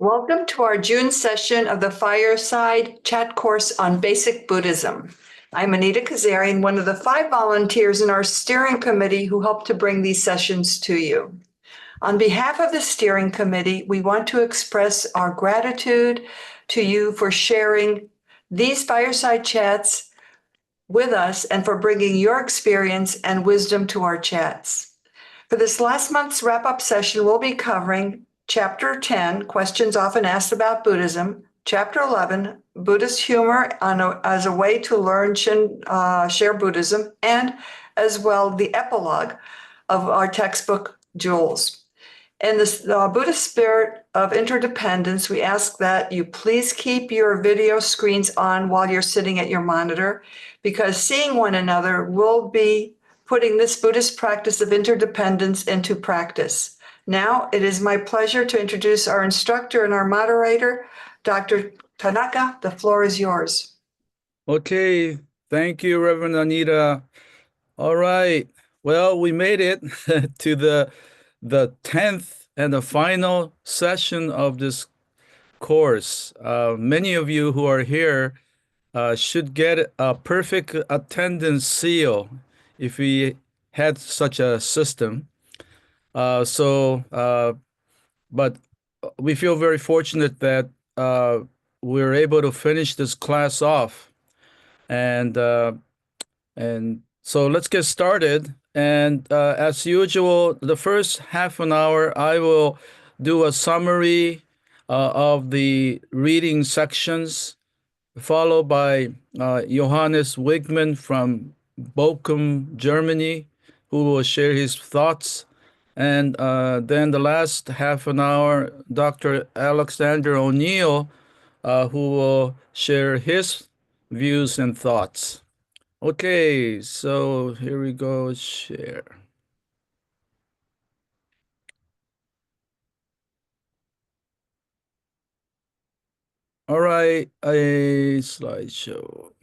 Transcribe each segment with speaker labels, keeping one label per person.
Speaker 1: Welcome to our June session of the Fireside Chat course on Basic Buddhism. I'm Anita Kazarian, one of the 5 volunteers in our steering committee who help to bring these sessions to you. On behalf of the steering committee, we want to express our gratitude to you for sharing these fireside chats with us and for bringing your experience and wisdom to our chats. For this last month's wrap-up session, we'll be covering Chapter 10, Questions Often Asked About Buddhism, Chapter 11, Buddhist Humor as a Way to Learn Share Buddhism, and as well the epilogue of our textbook, Jewels. In the Buddhist spirit of interdependence, we ask that you please keep your video screens on while you're sitting at your monitor, because seeing one another will be putting this Buddhist practice of interdependence into practice. Now, it is my pleasure to introduce our instructor and our moderator, Dr. Tanaka. The floor is yours.
Speaker 2: Okay, thank you, Reverend Anita. All right, well, we made it to the 10th and the final session of this course. Many of you who are here should get a perfect attendance seal if we had such a system. But we feel very fortunate that we're able to finish this class off, and so let's get started. And as usual, the first half an hour, I will do a summary of the reading sections, followed by Johannes Wiegman from Bochum, Germany, who will share his thoughts. And then the last half an hour, Dr. Alexander O'Neill, who will share his views and thoughts. Okay, so here we go, share. All right, a slideshow.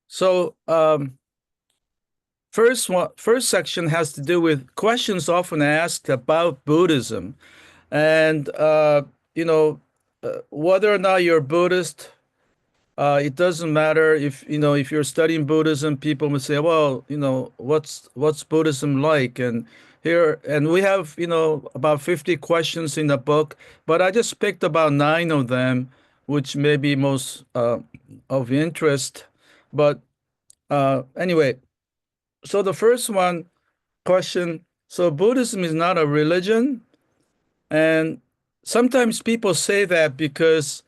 Speaker 2: So first section has to do with questions often asked about Buddhism, and whether or not you're Buddhist, it doesn't matter. If you're studying Buddhism, people will say, well, what's Buddhism like? And we have about 50 questions in the book, but I just picked about 9 of them, which may be most of interest. But anyway, so the first question, so Buddhism is not a religion, and sometimes people say that because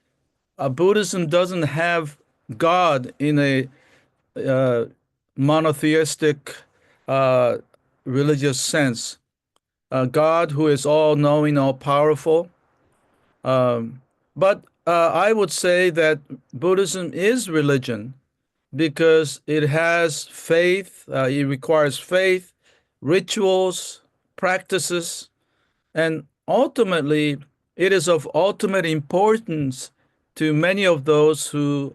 Speaker 2: Buddhism doesn't have God in a monotheistic religious sense. God who is all-knowing, all-powerful. But I would say that Buddhism is religion because it has faith, it requires faith, rituals, practices, and ultimately it is of ultimate importance to many of those who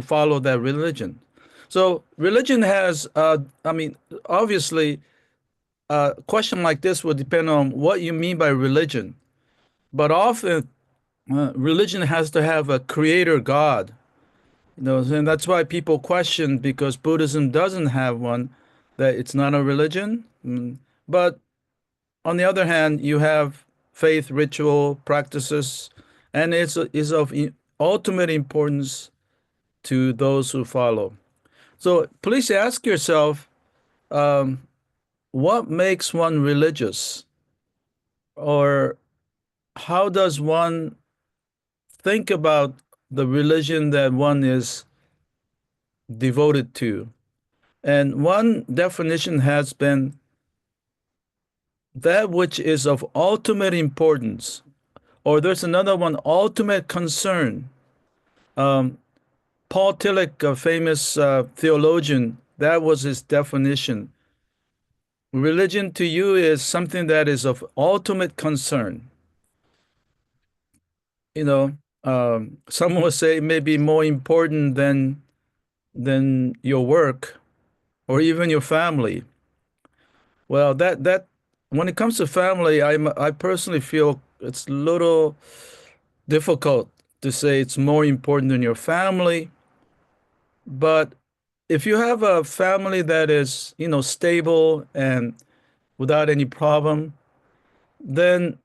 Speaker 2: follow that religion. So religion has, obviously, a question like this would depend on what you mean by religion. But often, religion has to have a creator God. And that's why people question, because Buddhism doesn't have one, that it's not a religion. But on the other hand, you have faith, ritual, practices, and it is of ultimate importance to those who follow. So please ask yourself, what makes one religious? Or how does one think about the religion that one is devoted to? And one definition has been that which is of ultimate importance. Or there's another one, ultimate concern. Paul Tillich, a famous theologian, that was his definition. Religion to you is something that is of ultimate concern. Someone would say maybe more important than than your work or even your family. Well, that when it comes to family, I personally feel it's a little difficult to say it's more important than your family. But if you have a family that is, stable and without any problem, then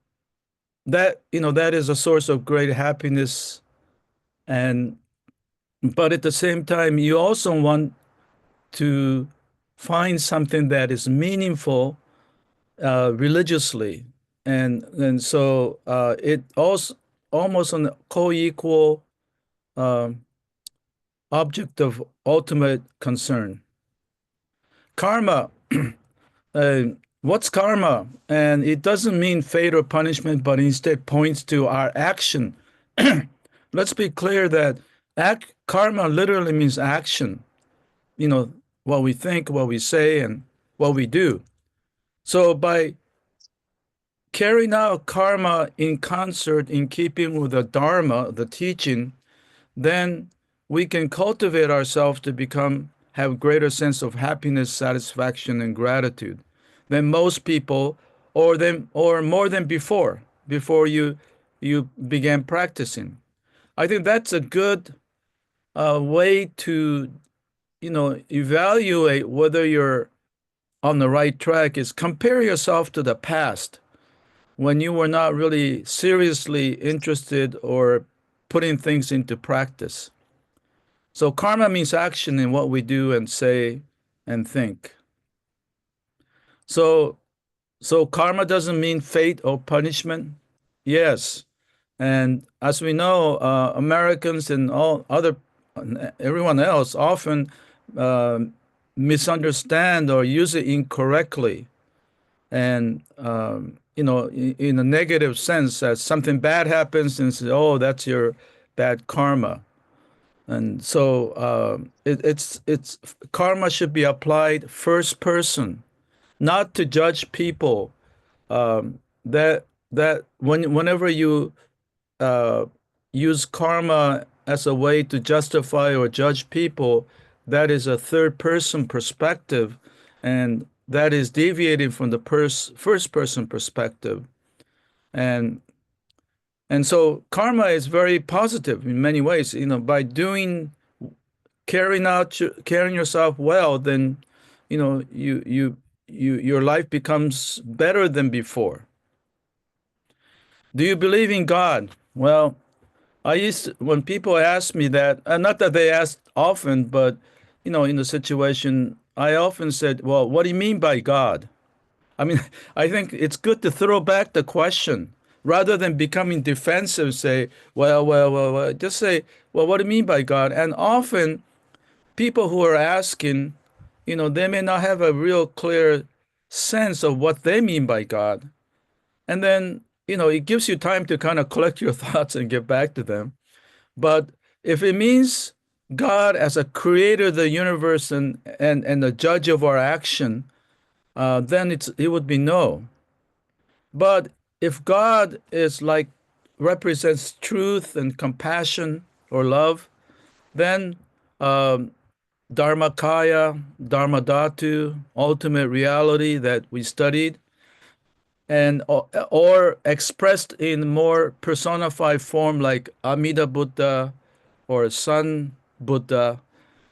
Speaker 2: that is a source of great happiness. And but at the same time, you also want to find something that is meaningful religiously, and so it also almost an co-equal um object of ultimate concern. Karma. Uh, what's karma? And it doesn't mean fate or punishment, but instead points to our action. Let's be clear that karma literally means action. What we think, what we say, and what we do. So by carrying out karma in concert, in keeping with the Dharma, the teaching, then we can cultivate ourselves to have greater sense of happiness, satisfaction, and gratitude than most people, or more than before you began practicing. I think that's a good way to evaluate whether you're on the right track. Is compare yourself to the past when you were not really seriously interested or putting things into practice. So karma means action in what we do and say and think. So karma doesn't mean fate or punishment. Yes, and as we know, Americans and everyone else often uh, misunderstand or use it incorrectly, and in a negative sense, that something bad happens and say, "Oh, that's your bad karma." And so it's karma should be applied first person, not to judge people. Whenever you uh, use karma as a way to justify or judge people, that is a third person perspective, and that is deviating from the first person perspective. And so karma is very positive in many ways. By carrying yourself well, then your life becomes better than before. Do you believe in God? Well, when people ask me that, not that they ask often, but in the situation, I often said, "Well, what do you mean by God?" I mean, I think it's good to throw back the question rather than becoming defensive. Say, well, just say, "Well, what do you mean by God?" And often people who are asking, they may not have a real clear sense of what they mean by God. And then, it gives you time to kind of collect your thoughts and get back to them. But if it means God as a creator of the universe and the judge of our action, then it would be no. But if God is represents truth and compassion or love, then um, Dharmakaya, Dharmadhatu, ultimate reality that we studied, and or expressed in more personified form like Amida Buddha or Sun Buddha.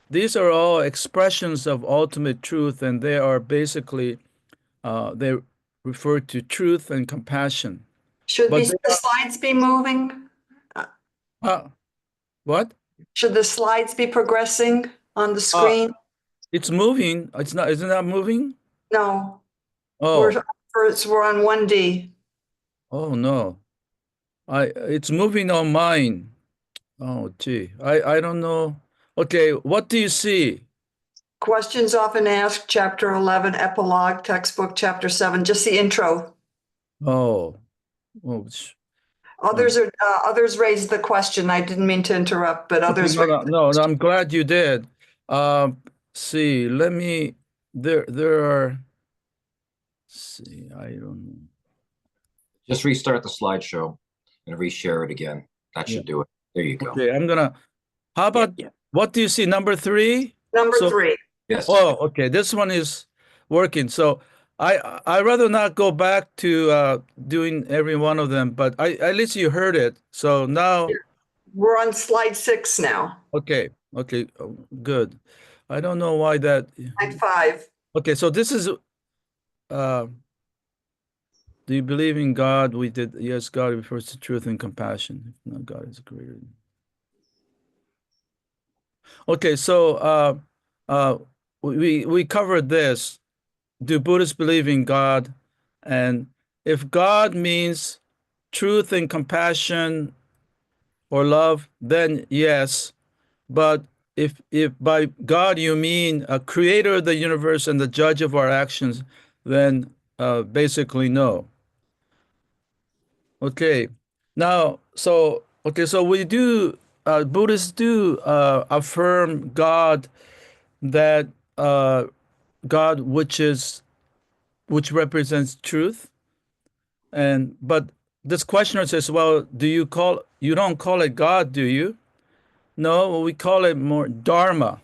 Speaker 2: These are all expressions of ultimate truth, and they are basically they refer to truth and compassion.
Speaker 1: Should
Speaker 2: But
Speaker 1: the slides be moving?
Speaker 2: what?
Speaker 1: Should the slides be progressing on the
Speaker 2: Uh,
Speaker 1: screen?
Speaker 2: it's moving. It's not. Isn't that moving?
Speaker 1: No, we're,
Speaker 2: Oh,
Speaker 1: we're on 1D.
Speaker 2: oh no. It's moving on mine. Oh, gee. I don't know. Okay, what do you see?
Speaker 1: Questions often asked, Chapter 11, Epilogue, textbook, Chapter 7, just the intro.
Speaker 2: Oh, oh,
Speaker 1: Others raised the question. I didn't mean to interrupt, but
Speaker 2: okay,
Speaker 1: others
Speaker 2: no,
Speaker 1: raised
Speaker 2: no, no, no, I'm glad you did. See, let me, there are, see, I don't know.
Speaker 3: Just restart the slideshow and reshare it again. That
Speaker 2: Yeah.
Speaker 3: should do it. There you go.
Speaker 2: Okay, how about What do you see? Number 3?
Speaker 1: Number
Speaker 2: So-
Speaker 1: 3.
Speaker 3: Yes.
Speaker 2: Oh, okay. This one is working. So I rather not go back to doing every one of them, but at least you heard it. So now,
Speaker 1: We're on slide 6 now.
Speaker 2: okay, good. I don't know why that.
Speaker 1: Slide 5.
Speaker 2: Okay, so this is. Do you believe in God? We did. Yes, God refers to truth and compassion. If not, God is greater. Okay, so we covered this. Do Buddhists believe in God? And if God means truth and compassion or love, then yes. But if by God you mean a creator of the universe and the judge of our actions, then basically no. Okay. Now, so we do Buddhists do affirm God, that God which represents truth. And but this questioner says, well, you don't call it God, do you? No, we call it more Dharma.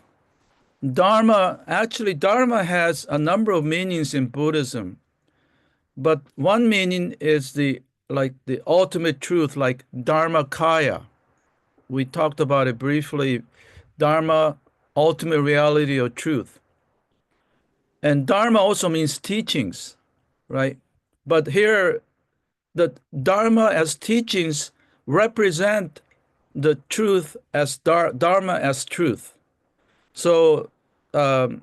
Speaker 2: Dharma has a number of meanings in Buddhism. But one meaning is the ultimate truth, like Dharmakaya. We talked about it briefly. Dharma, ultimate reality or truth. And Dharma also means teachings, right? But here, the Dharma as teachings represent the truth as Dharma as truth. So, um,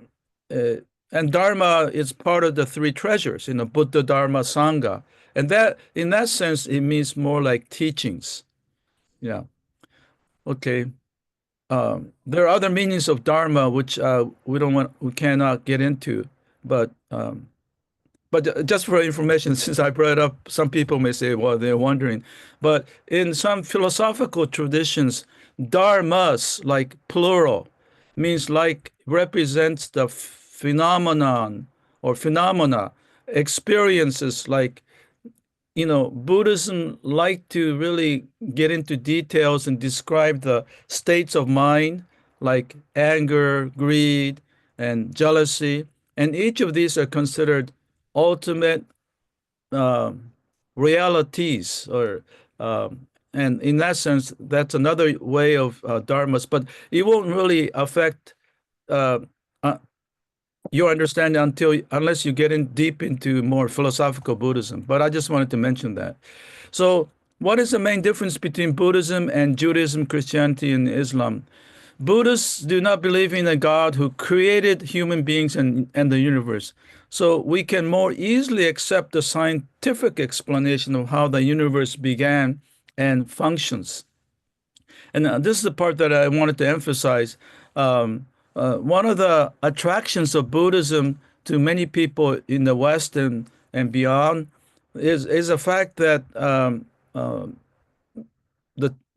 Speaker 2: uh, and Dharma is part of the 3 treasures, Buddha, Dharma, Sangha. And that, in that sense, it means more like teachings. Yeah. Okay. There are other meanings of Dharma which we cannot get into, but just for information, since I brought it up, some people may say, well, they're wondering. But in some philosophical traditions, dharmas, like plural, means like represents the phenomenon or phenomena, experiences like, Buddhism like to really get into details and describe the states of mind, like anger, greed, and jealousy. And each of these are considered ultimate realities, and in that sense, that's another way of dharmas. But it won't really affect uh, uh, your understanding unless you get in deep into more philosophical Buddhism. But I just wanted to mention that. So, what is the main difference between Buddhism and Judaism, Christianity, and Islam? Buddhists do not believe in a God who created human beings and the universe. So we can more easily accept the scientific explanation of how the universe began and functions. And this is the part that I wanted to emphasize. One of the attractions of Buddhism to many people in the West and beyond is the fact that the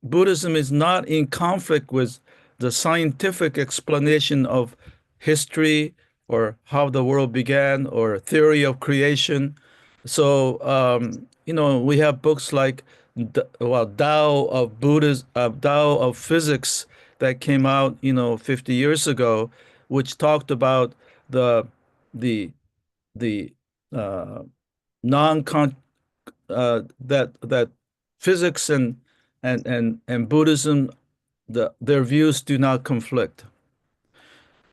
Speaker 2: Buddhism is not in conflict with the scientific explanation of history or how the world began or theory of creation. So we have books like Tao of Buddhism, Tao of Physics that came out 50 years ago, which talked about the the non that physics and Buddhism, their views do not conflict.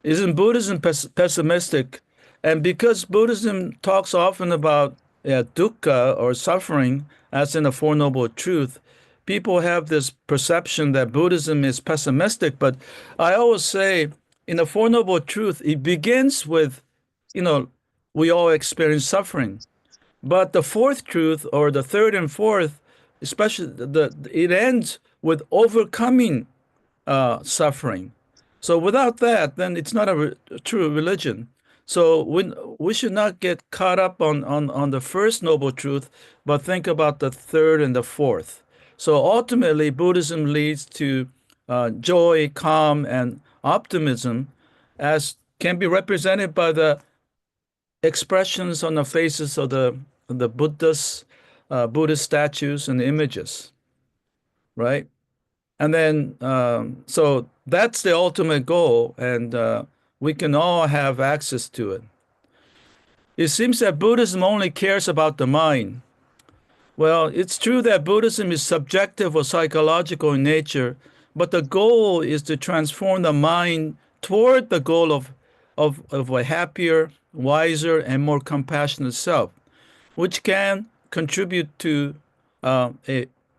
Speaker 2: Isn't Buddhism pessimistic? And because Buddhism talks often about dukkha or suffering as in the Four Noble Truth, people have this perception that Buddhism is pessimistic. But I always say in the Four Noble Truth, it begins with, we all experience suffering. But the fourth truth, or the third and fourth, especially it ends with overcoming suffering. So without that, then it's not a true religion. So we should not get caught up on the first noble truth, but think about the third and the fourth. So ultimately, Buddhism leads to joy, calm, and optimism, as can be represented by the expressions on the faces of the Buddhist statues and images, right? And then, so that's the ultimate goal, and we can all have access to it. It seems that Buddhism only cares about the mind. Well, it's true that Buddhism is subjective or psychological in nature, but the goal is to transform the mind toward the goal of a happier, wiser, and more compassionate self, which can contribute to a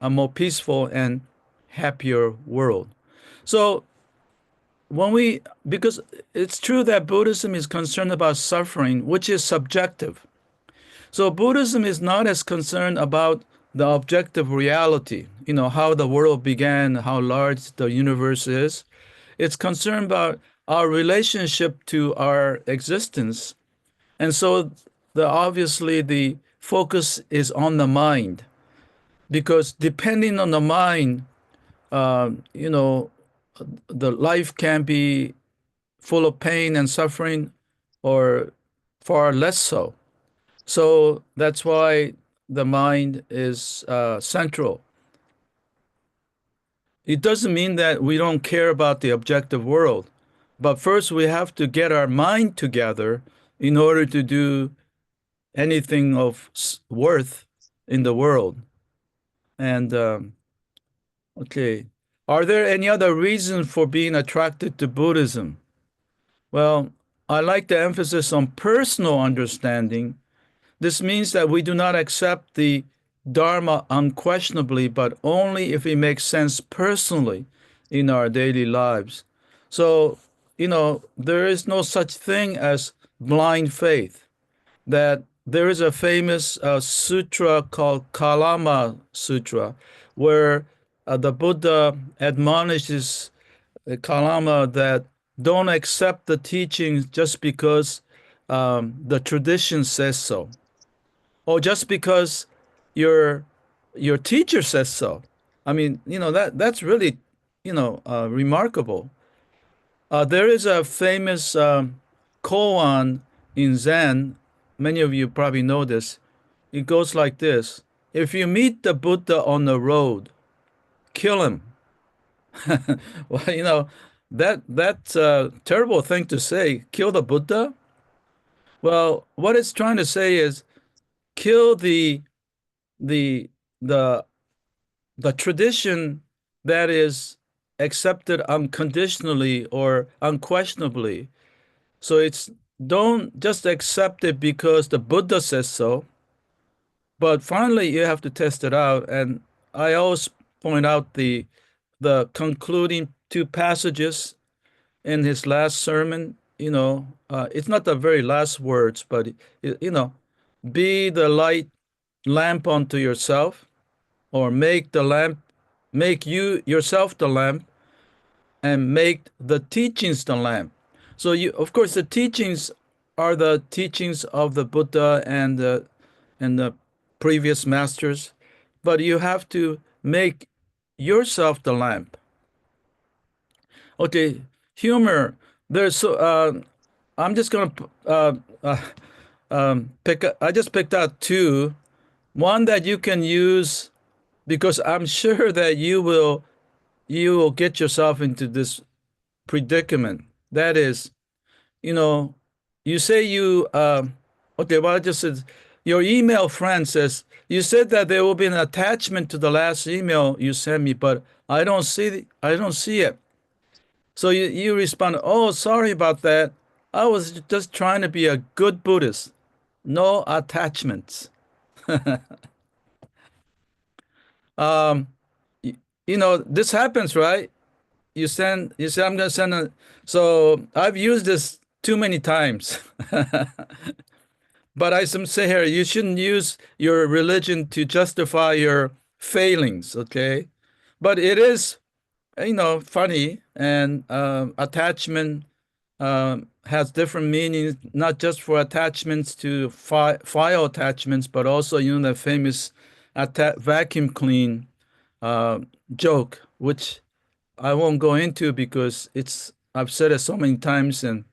Speaker 2: more peaceful and happier world. So because it's true that Buddhism is concerned about suffering, which is subjective. So Buddhism is not as concerned about the objective reality, how the world began, how large the universe is. It's concerned about our relationship to our existence. And so obviously the focus is on the mind, because depending on the mind, the life can be full of pain and suffering or far less so. So that's why the mind is central. It doesn't mean that we don't care about the objective world, but first we have to get our mind together in order to do anything of worth in the world. And okay, are there any other reasons for being attracted to Buddhism? Well, I like the emphasis on personal understanding. This means that we do not accept the Dharma unquestionably, but only if it makes sense personally in our daily lives. So, there is no such thing as blind faith. That there is a famous sutra called Kalama Sutra, where the Buddha admonishes Kalama that don't accept the teachings just because the tradition says so, or just because your teacher says so. I mean, that's really, remarkable. There is a famous koan in Zen. Many of you probably know this. It goes like this: if you meet the Buddha on the road, kill him. Well, that's a terrible thing to say. Kill the Buddha. Well, what it's trying to say is kill the the the the tradition that is accepted unconditionally or unquestionably. So it's don't just accept it because the Buddha says so, but finally you have to test it out. And I always point out the concluding two passages in his last sermon. It's not the very last words, but be the light lamp unto yourself, or make you yourself the lamp, and make the teachings the lamp. So of course, the teachings are the teachings of the Buddha and the previous masters, but you have to make yourself the lamp. Okay, humor. There's I'm just gonna I just picked out two. One that you can use, because I'm sure that you will get yourself into this predicament. That is, you say okay, well, I just said, your email friend says, you said that there will be an attachment to the last email you sent me, but I don't see it. So you respond, oh, sorry about that. I was just trying to be a good Buddhist. No attachments. um, this happens, right? You say, I'm going to send a, so I've used this too many times. But I say here, you shouldn't use your religion to justify your failings, okay? But it is, funny, and attachment has different meanings, not just for attachments to file attachments, but also, the famous vacuum clean joke, which I won't go into because I've said it so many times, and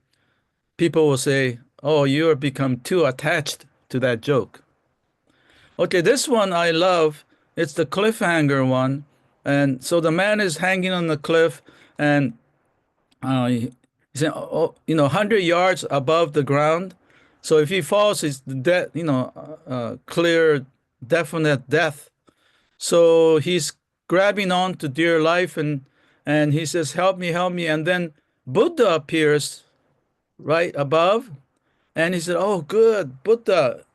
Speaker 2: people will say, oh, you have become too attached to that joke. Okay, this one I love. It's the cliffhanger one. And so the man is hanging on the cliff, and He said, oh, 100 yards above the ground. So if he falls, it's clear, definite death. So he's grabbing on to dear life, and he says, help me, help me. And then Buddha appears right above, and he said, oh, good, Buddha,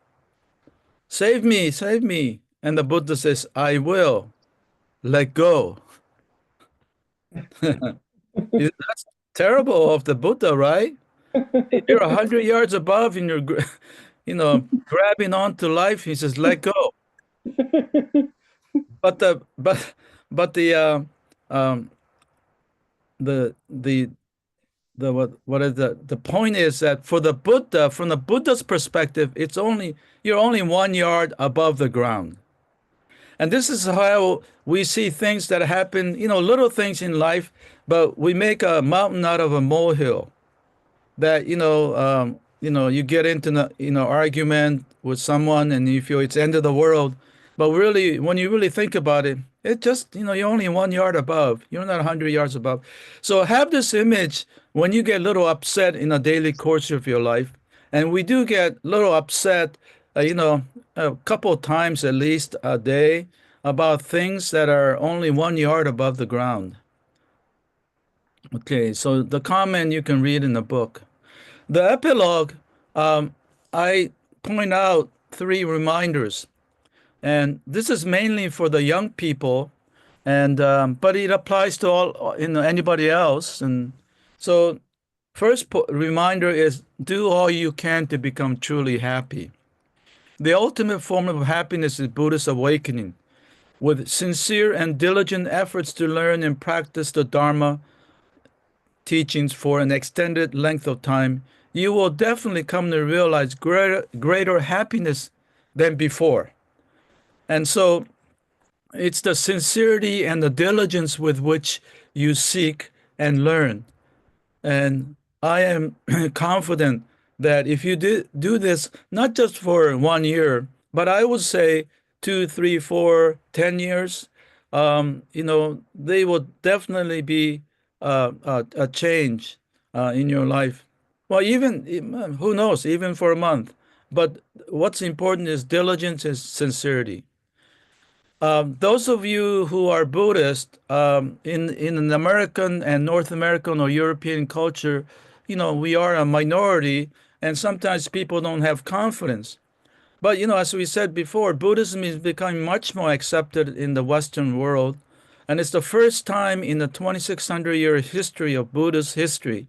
Speaker 2: save me, save me. And the Buddha says, I will, let go. That's terrible of the Buddha, right? You're 100 yards above and you're, grabbing onto life. He says, let go. But um, the what is the point is that for the Buddha, from the Buddha's perspective, you're only 1 yard above the ground. And this is how we see things that happen, little things in life, but we make a mountain out of a molehill. That you get into argument with someone and you feel it's end of the world, but really when you really think about it, it just you're only 1 yard above, you're not 100 yards above. So have this image when you get a little upset in a daily course of your life, and we do get a little upset a couple of times at least a day about things that are only 1 yard above the ground. Okay, so the comment you can read in the book. The epilogue, I point out 3 reminders, and this is mainly for the young people, and but it applies to all anybody else. And so, first reminder is do all you can to become truly happy. The ultimate form of happiness is Buddhist awakening. With sincere and diligent efforts to learn and practice the Dharma teachings for an extended length of time, you will definitely come to realize greater happiness than before. And so it's the sincerity and the diligence with which you seek and learn. And I am confident that if you do this, not just for 1 year, but I would say 2, 3, 4, 10 years, they will definitely be a change in your life. Well, even, who knows, even for a month. But what's important is diligence and sincerity. Those of you who are Buddhist, in an American and North American or European culture, we are a minority, and sometimes people don't have confidence. But as we said before, Buddhism is becoming much more accepted in the Western world, and it's the first time in the 2,600-year history of Buddhist history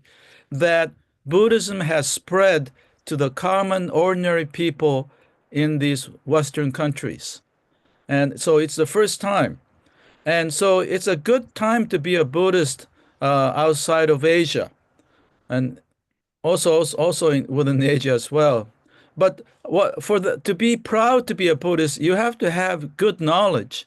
Speaker 2: that Buddhism has spread to the common, ordinary people in these Western countries. And so it's the first time. And so it's a good time to be a Buddhist outside of Asia, and also within Asia as well. But to be proud to be a Buddhist, you have to have good knowledge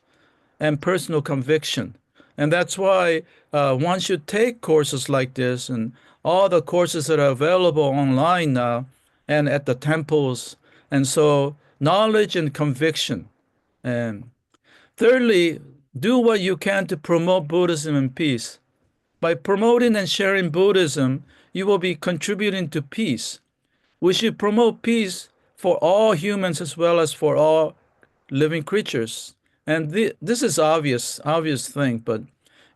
Speaker 2: and personal conviction. And that's why one should take courses like this and all the courses that are available online now and at the temples. And so knowledge and conviction. And thirdly, do what you can to promote Buddhism and peace. By promoting and sharing Buddhism, you will be contributing to peace. We should promote peace for all humans as well as for all living creatures. And this is obvious thing, but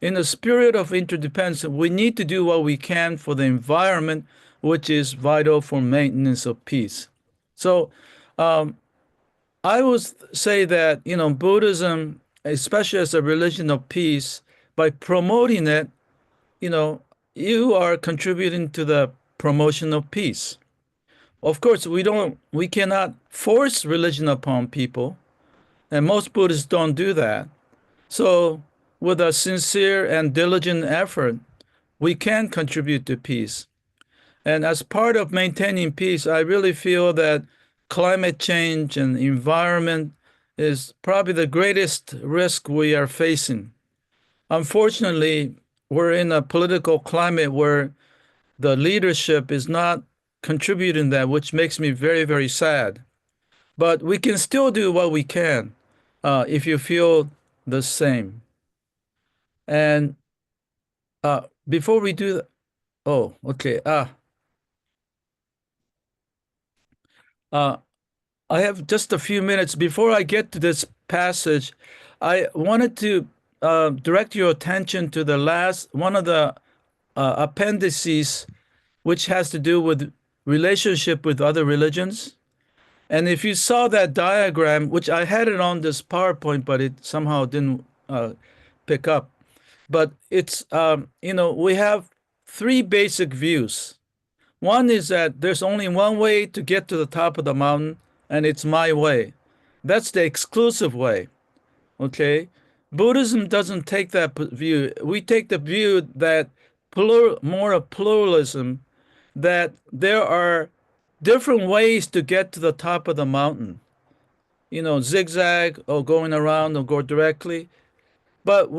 Speaker 2: in the spirit of interdependence, we need to do what we can for the environment, which is vital for maintenance of peace. So I would say that, Buddhism, especially as a religion of peace, by promoting it, you are contributing to the promotion of peace. Of course, we cannot force religion upon people, and most Buddhists don't do that. So with a sincere and diligent effort, we can contribute to peace. And as part of maintaining peace, I really feel that climate change and environment is probably the greatest risk we are facing. Unfortunately, we're in a political climate where the leadership is not contributing that, which makes me very, very sad. But we can still do what we can if you feel the same. And before we do Oh, okay. I have just a few minutes. Before I get to this passage, I wanted to direct your attention to the last one of the appendices, which has to do with relationship with other religions. And if you saw that diagram, which I had it on this PowerPoint, but it somehow didn't pick up. But it's, we have three basic views. One is that there's only one way to get to the top of the mountain, and it's my way. That's the exclusive way. Okay? Buddhism doesn't take that view. We take the view that more of pluralism, that there are different ways to get to the top of the mountain. Zigzag or going around or go directly. But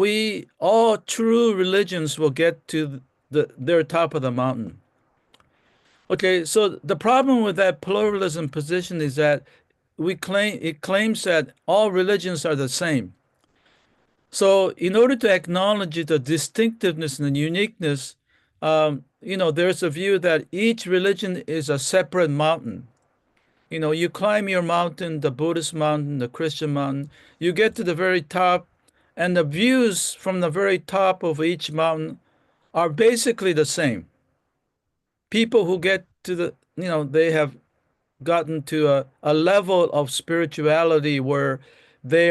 Speaker 2: all true religions will get to their top of the mountain. Okay, so the problem with that pluralism position is that it claims that all religions are the same. So in order to acknowledge the distinctiveness and the uniqueness, there's a view that each religion is a separate mountain. You climb your mountain, the Buddhist mountain, the Christian mountain, you get to the very top, and the views from the very top of each mountain are basically the same. People who get to they have gotten to a level of spirituality where they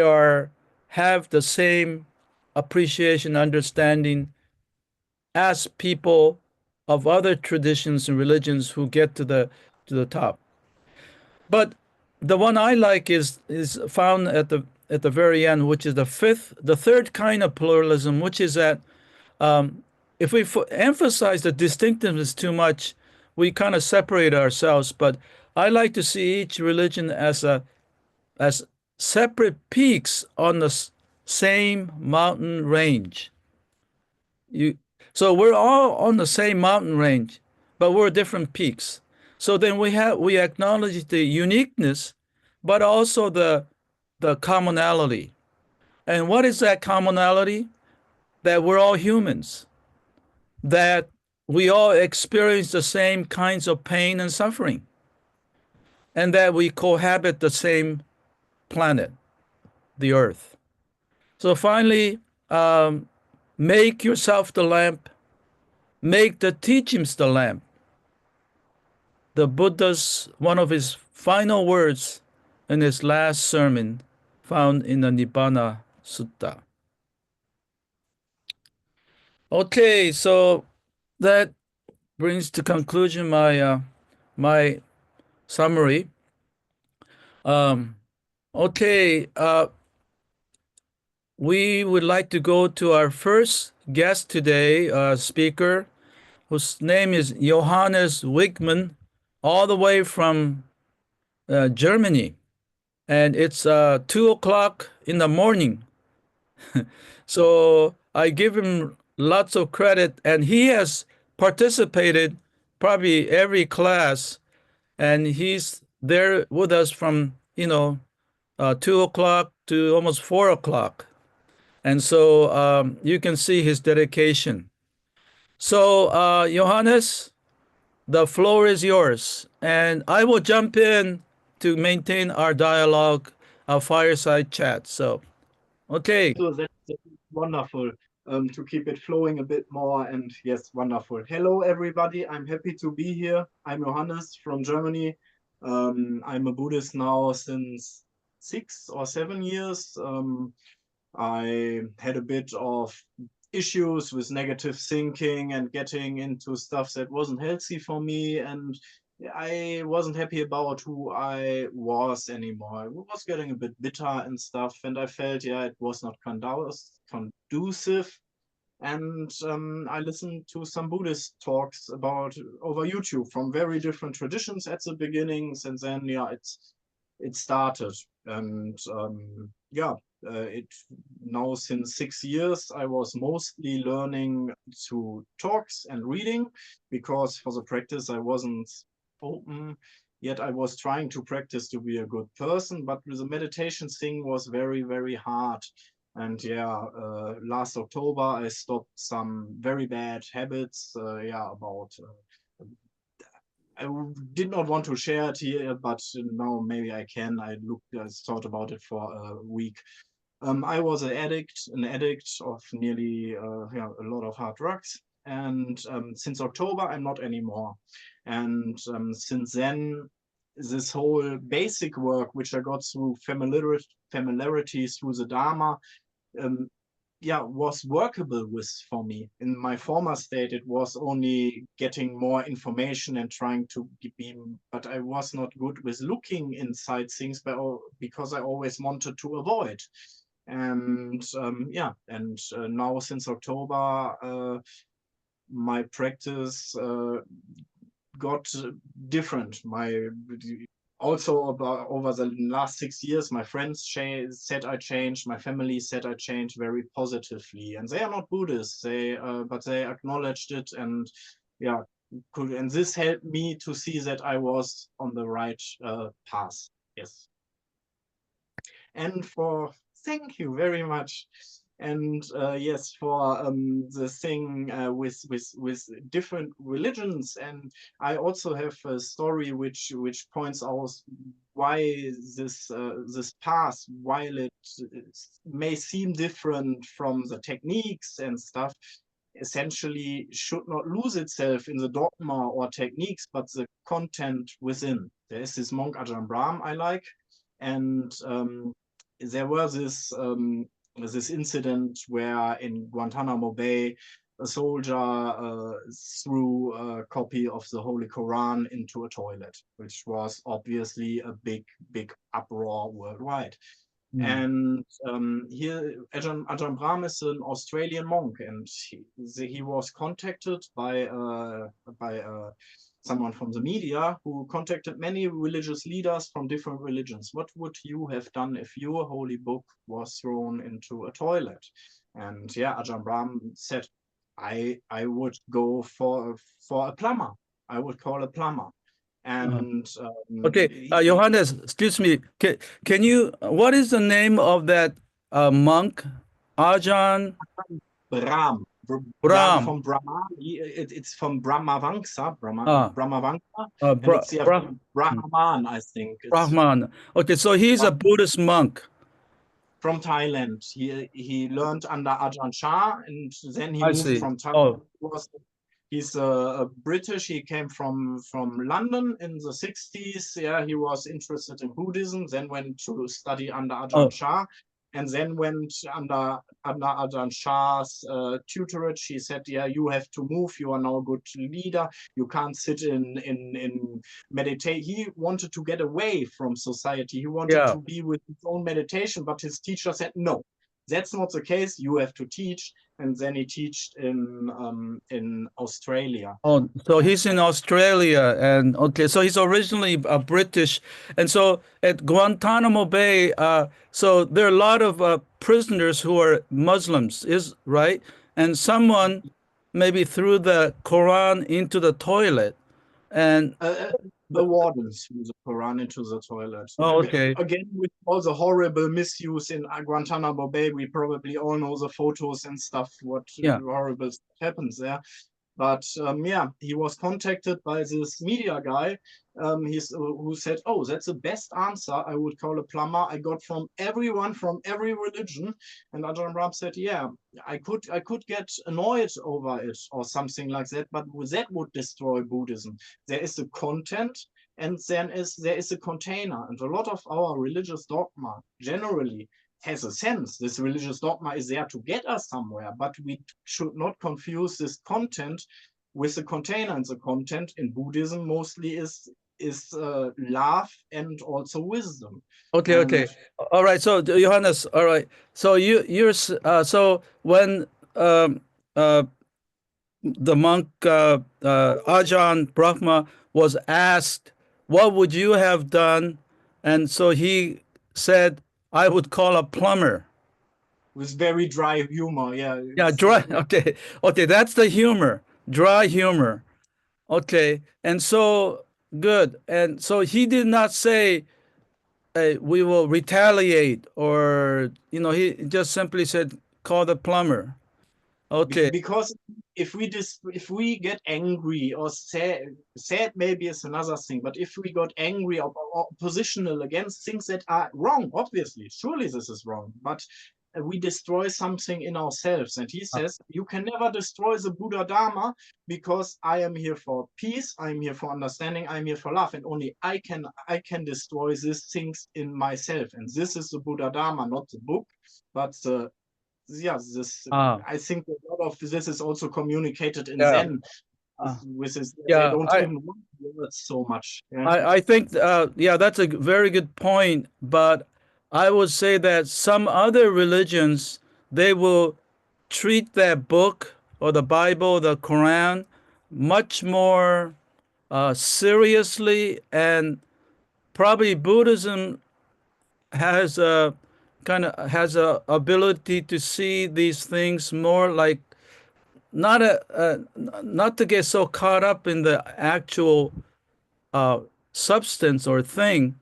Speaker 2: have the same appreciation, understanding as people of other traditions and religions who get to the top. But the one I like is found at the very end, which is the third kind of pluralism, which is that if we emphasize the distinctiveness too much, we kind of separate ourselves. But I like to see each religion as separate peaks on the same mountain range. So we're all on the same mountain range, but we're different peaks. So then we acknowledge the uniqueness, but also the commonality. And what is that commonality? That we're all humans, that we all experience the same kinds of pain and suffering, and that we cohabit the same planet, the earth. So finally, make yourself the lamp, make the teachings the lamp. The Buddha's, one of his final words in his last sermon, found in the Nibbana Sutta. Okay, so that brings to conclusion my summary. Okay, we would like to go to our first guest today, speaker, whose name is Johannes Wiegman, all the way from Germany. And it's 2 o'clock in the morning. So I give him lots of credit, and he has participated probably every class, and he's there with us from 2 o'clock to almost 4 o'clock. And so you can see his dedication. So Johannes, the floor is yours, and I will jump in to maintain our dialogue, our fireside chat. So, okay.
Speaker 4: So that's wonderful to keep it flowing a bit more. And yes, wonderful. Hello, everybody. I'm happy to be here. I'm Johannes from Germany. I'm a Buddhist now since 6 or 7 years. I had a bit of issues with negative thinking and getting into stuff that wasn't healthy for me, and I wasn't happy about who I was anymore. I was getting a bit bitter and stuff, and I felt, it was not conducive. And I listened to some Buddhist talks over YouTube from very different traditions at the beginnings, and then it started. And it now since 6 years I was mostly learning through talks and reading, because for the practice I wasn't open yet. I was trying to practice to be a good person, but with the meditation thing was very, very hard. And yeah, last October I stopped some very bad habits. About did not want to share it here, but now maybe I can. I thought about it for a week. I was an addict of nearly a lot of hard drugs. And since October, I'm not anymore. And since then, this whole basic work, which I got through familiarity through the Dharma, um, was workable with for me. In my former state, it was only getting more information and trying to be, but I was not good with looking inside things, because I always wanted to avoid. And now since October, my practice got different. Also about over the last 6 years, my friends said I changed, my family said I changed very positively, and they are not Buddhists. But they acknowledged it, and and this helped me to see that I was on the right path. Yes. And thank you very much. And yes, for the thing with different religions. And I also have a story which points out why this path, while it may seem different from the techniques and stuff, essentially should not lose itself in the dogma or techniques, but the content within. There is this monk Ajahn Brahm I like, and there was this incident where in Guantanamo Bay, a soldier threw a copy of the Holy Quran into a toilet, which was obviously a big uproar worldwide. And here, Ajahn Brahm is an Australian monk, and he was contacted by someone from the media who contacted many religious leaders from different religions. What would you have done if your holy book was thrown into a toilet? And Ajahn Brahm said, I would go for a plumber. I would call a plumber. And
Speaker 2: okay, Johannes, excuse me. Can you? What is the name of that monk? Ajahn
Speaker 4: Brahm.
Speaker 2: Brahm.
Speaker 4: From Brahma. It's from Brahmavamsa. Brahmavamsa. And it's Brahman, I think.
Speaker 2: Brahman. Okay, so he's a Buddhist monk
Speaker 4: from Thailand. He learned under Ajahn Chah, and then he moved from Thailand. He's a British. He came from London in the 60s. Yeah, he was interested in Buddhism, then went to study under Ajahn Chah, and then went under Ajahn Chah's tutorage. He said, you have to move. You are now a good leader. You can't sit in meditate. He wanted to get away from society. He wanted to be with his own meditation, but his teacher said, no, that's not the case. You have to teach. And then he taught in Australia.
Speaker 2: Oh, so he's in Australia, and okay, so he's originally British, and so at Guantanamo Bay, so there are a lot of prisoners who are Muslims, is right? And someone maybe threw the Quran into the toilet, and
Speaker 4: the wardens threw the Quran into the toilet.
Speaker 2: Oh, okay.
Speaker 4: Again, with all the horrible misuse in Guantanamo Bay, we probably all know the photos and stuff, what horrible stuff happens there. But he was contacted by this media guy who said, oh, that's the best answer I would call a plumber I got from everyone from every religion. And Ajahn Brahm said, I could get annoyed over it or something like that, but that would destroy Buddhism. There is the content, and then there is a container. And a lot of our religious dogma generally has a sense. This religious dogma is there to get us somewhere, but we should not confuse this content with the container. And the content in Buddhism mostly is love and also wisdom.
Speaker 2: Okay. All right. So Johannes, all right. So you're so when the monk Ajahn Brahma was asked, what would you have done? And so he said, I would call a plumber.
Speaker 4: With very dry humor,
Speaker 2: dry. Okay, that's the humor, dry humor. Okay, and so good. And so he did not say, we will retaliate, or he just simply said, call the plumber. Okay.
Speaker 4: Because if we get angry or sad maybe is another thing, but if we got angry or positional against things that are wrong, obviously, surely this is wrong, but we destroy something in ourselves. And he says, you can never destroy the Buddha Dharma, because I am here for peace, I'm here for understanding, I'm here for love, and only I can destroy these things in myself. And this is the Buddha Dharma, not the book, but this I think a lot of this is also communicated in Zen. With this, they don't even want words so much.
Speaker 2: I think that's a very good point, but I would say that some other religions, they will treat that book or the Bible, the Quran, much more seriously, and probably Buddhism has a ability to see these things more like not to get so caught up in the actual substance or thing,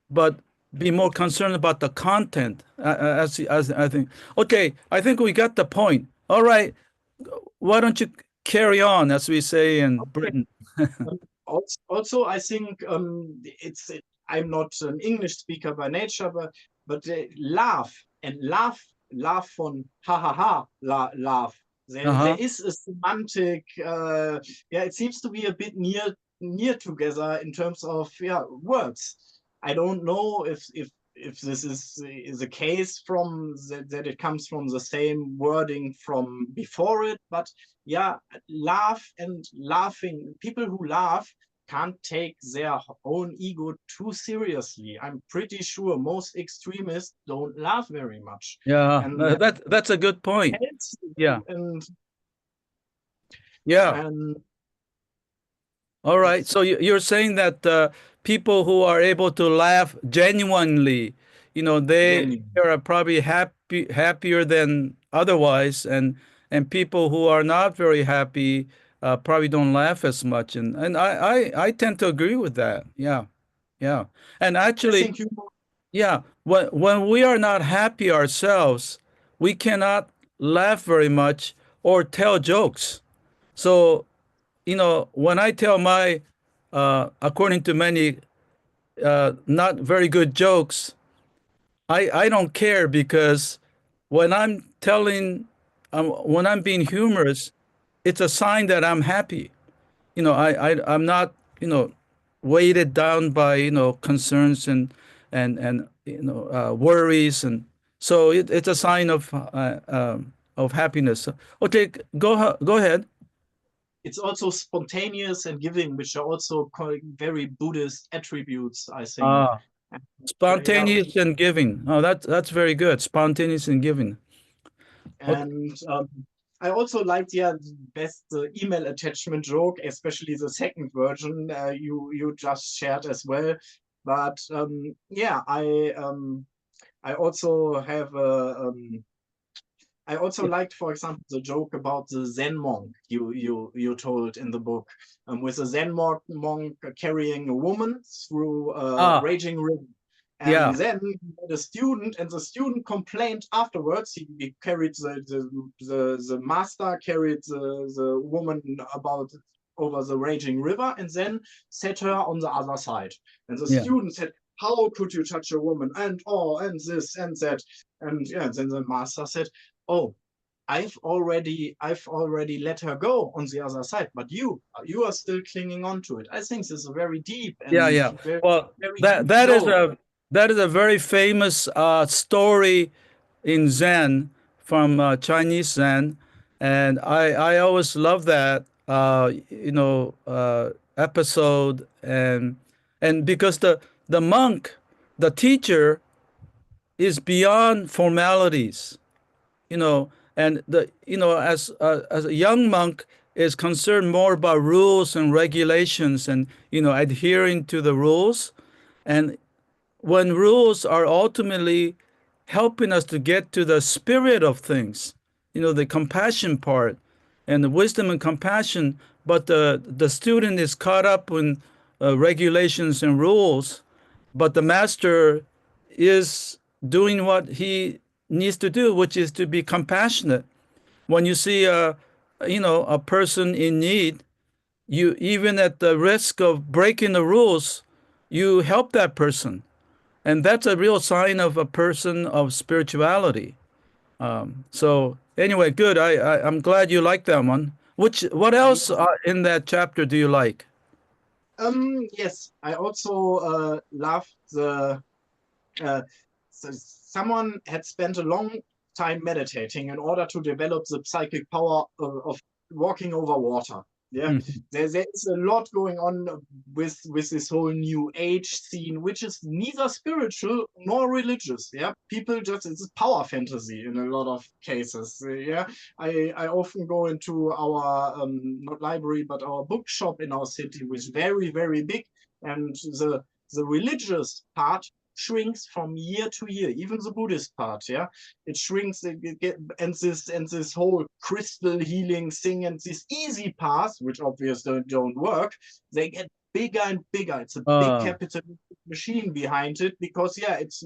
Speaker 2: but be more concerned about the content. As I think. Okay, I think we got the point. All right, why don't you carry on, as we say in Britain?
Speaker 4: Also, I think I'm not an English speaker by nature, but laugh from ha ha ha laugh. There is a semantic. It seems to be a bit near together in terms of words. I don't know if this is the case from that it comes from the same wording from before it, but laugh and laughing. People who laugh can't take their own ego too seriously. I'm pretty sure most extremists don't laugh very much.
Speaker 2: Yeah, and that's a good point. All right. So you're saying that people who are able to laugh genuinely, they are probably happier than otherwise, and people who are not very happy probably don't laugh as much, and I tend to agree with that. Yeah, and actually, when we are not happy ourselves, we cannot laugh very much or tell jokes. So when I tell my, according to many, not very good jokes, I don't care, because when I'm when I'm being humorous, it's a sign that I'm happy. I'm not, weighted down by, concerns and worries, and so it's a sign of happiness. Okay, go ahead.
Speaker 4: It's also spontaneous and giving, which are also very Buddhist attributes, I think.
Speaker 2: Spontaneous and giving. Oh, that's very good. Spontaneous and giving.
Speaker 4: And I also like the best email attachment joke, especially the second version you just shared as well. But I also have I also liked, for example, the joke about the Zen monk you told in the book, with a Zen monk carrying a woman through a raging river. And then the student, and the student complained afterwards. He carried the master carried the woman over the raging river, and then set her on the other side. And the student said, "How could you touch a woman?" And this and that. And then the master said, "Oh, I've already let her go on the other side, but you are still clinging on to it." I think this is a very deep and
Speaker 2: that is a very famous story in Zen, from Chinese Zen, and I always love that episode, and because the monk, the teacher, is beyond formalities, and as a young monk is concerned more about rules and regulations, and adhering to the rules, and when rules are ultimately helping us to get to the spirit of things, the compassion part and the wisdom and compassion, but the student is caught up in regulations and rules, but the master is doing what he needs to do, which is to be compassionate. When you see a person in need, you, even at the risk of breaking the rules, you help that person, and that's a real sign of a person of spirituality. So anyway, good. I'm glad you like that one. What else in that chapter do you like?
Speaker 4: Yes, I also love the someone had spent a long time meditating in order to develop the psychic power of walking over water. Yeah,
Speaker 2: Mhm.
Speaker 4: there is a lot going on with this whole new age scene, which is neither spiritual nor religious. Yeah, people just, it's power fantasy in a lot of cases. Yeah, I often go into our not library but our bookshop in our city, which is very big, and the religious part shrinks from year to year, even the Buddhist part, yeah, it shrinks, and this whole crystal healing thing and this easy paths, which obviously don't work, they get bigger and bigger. It's a big
Speaker 2: Uh,
Speaker 4: capitalist machine behind it, because yeah, it's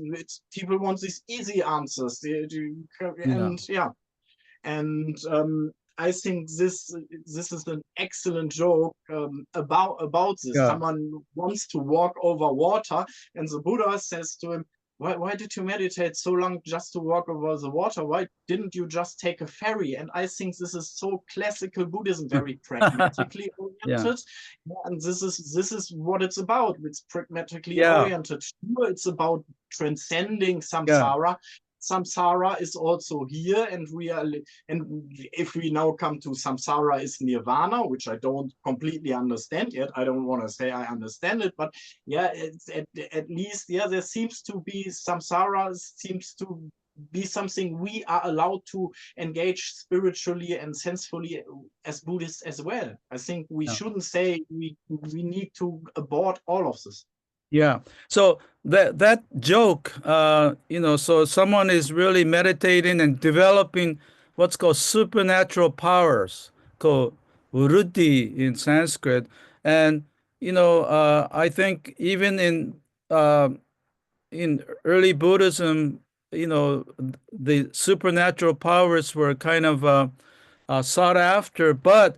Speaker 4: people want these easy answers,
Speaker 2: yeah,
Speaker 4: and yeah, and I think this is an excellent joke about this.
Speaker 2: yeah.
Speaker 4: Someone wants to walk over water, and the Buddha says to him, why did you meditate so long just to walk over the water? Why didn't you just take a ferry? And I think this is so classical Buddhism, very pragmatically
Speaker 2: Yeah,
Speaker 4: oriented. Yeah, and this is what it's about. It's pragmatically
Speaker 2: yeah,
Speaker 4: oriented. Sure, it's about transcending
Speaker 2: yeah.
Speaker 4: samsara. Samsara is also here, and if we now come to samsara is nirvana, which I don't completely understand yet. I don't want to say I understand it, but yeah, it's at least, yeah, there seems to be samsara seems to be something we are allowed to engage spiritually and sensefully as Buddhists as well. I think we
Speaker 2: Yeah.
Speaker 4: shouldn't say we need to abort all of this.
Speaker 2: Yeah. So that joke, so someone is really meditating and developing what's called supernatural powers, called vritti in Sanskrit. And I think even in early Buddhism, the supernatural powers were kind of sought after, but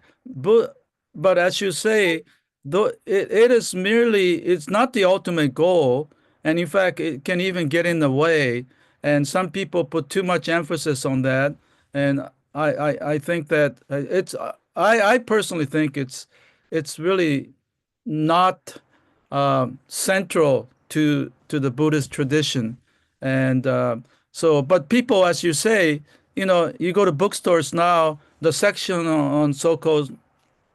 Speaker 2: as you say, though it is merely, it's not the ultimate goal, and in fact, it can even get in the way. And some people put too much emphasis on that, and I think that I personally think it's really not central to the Buddhist tradition, and but people, as you say, you go to bookstores now, the section on so-called,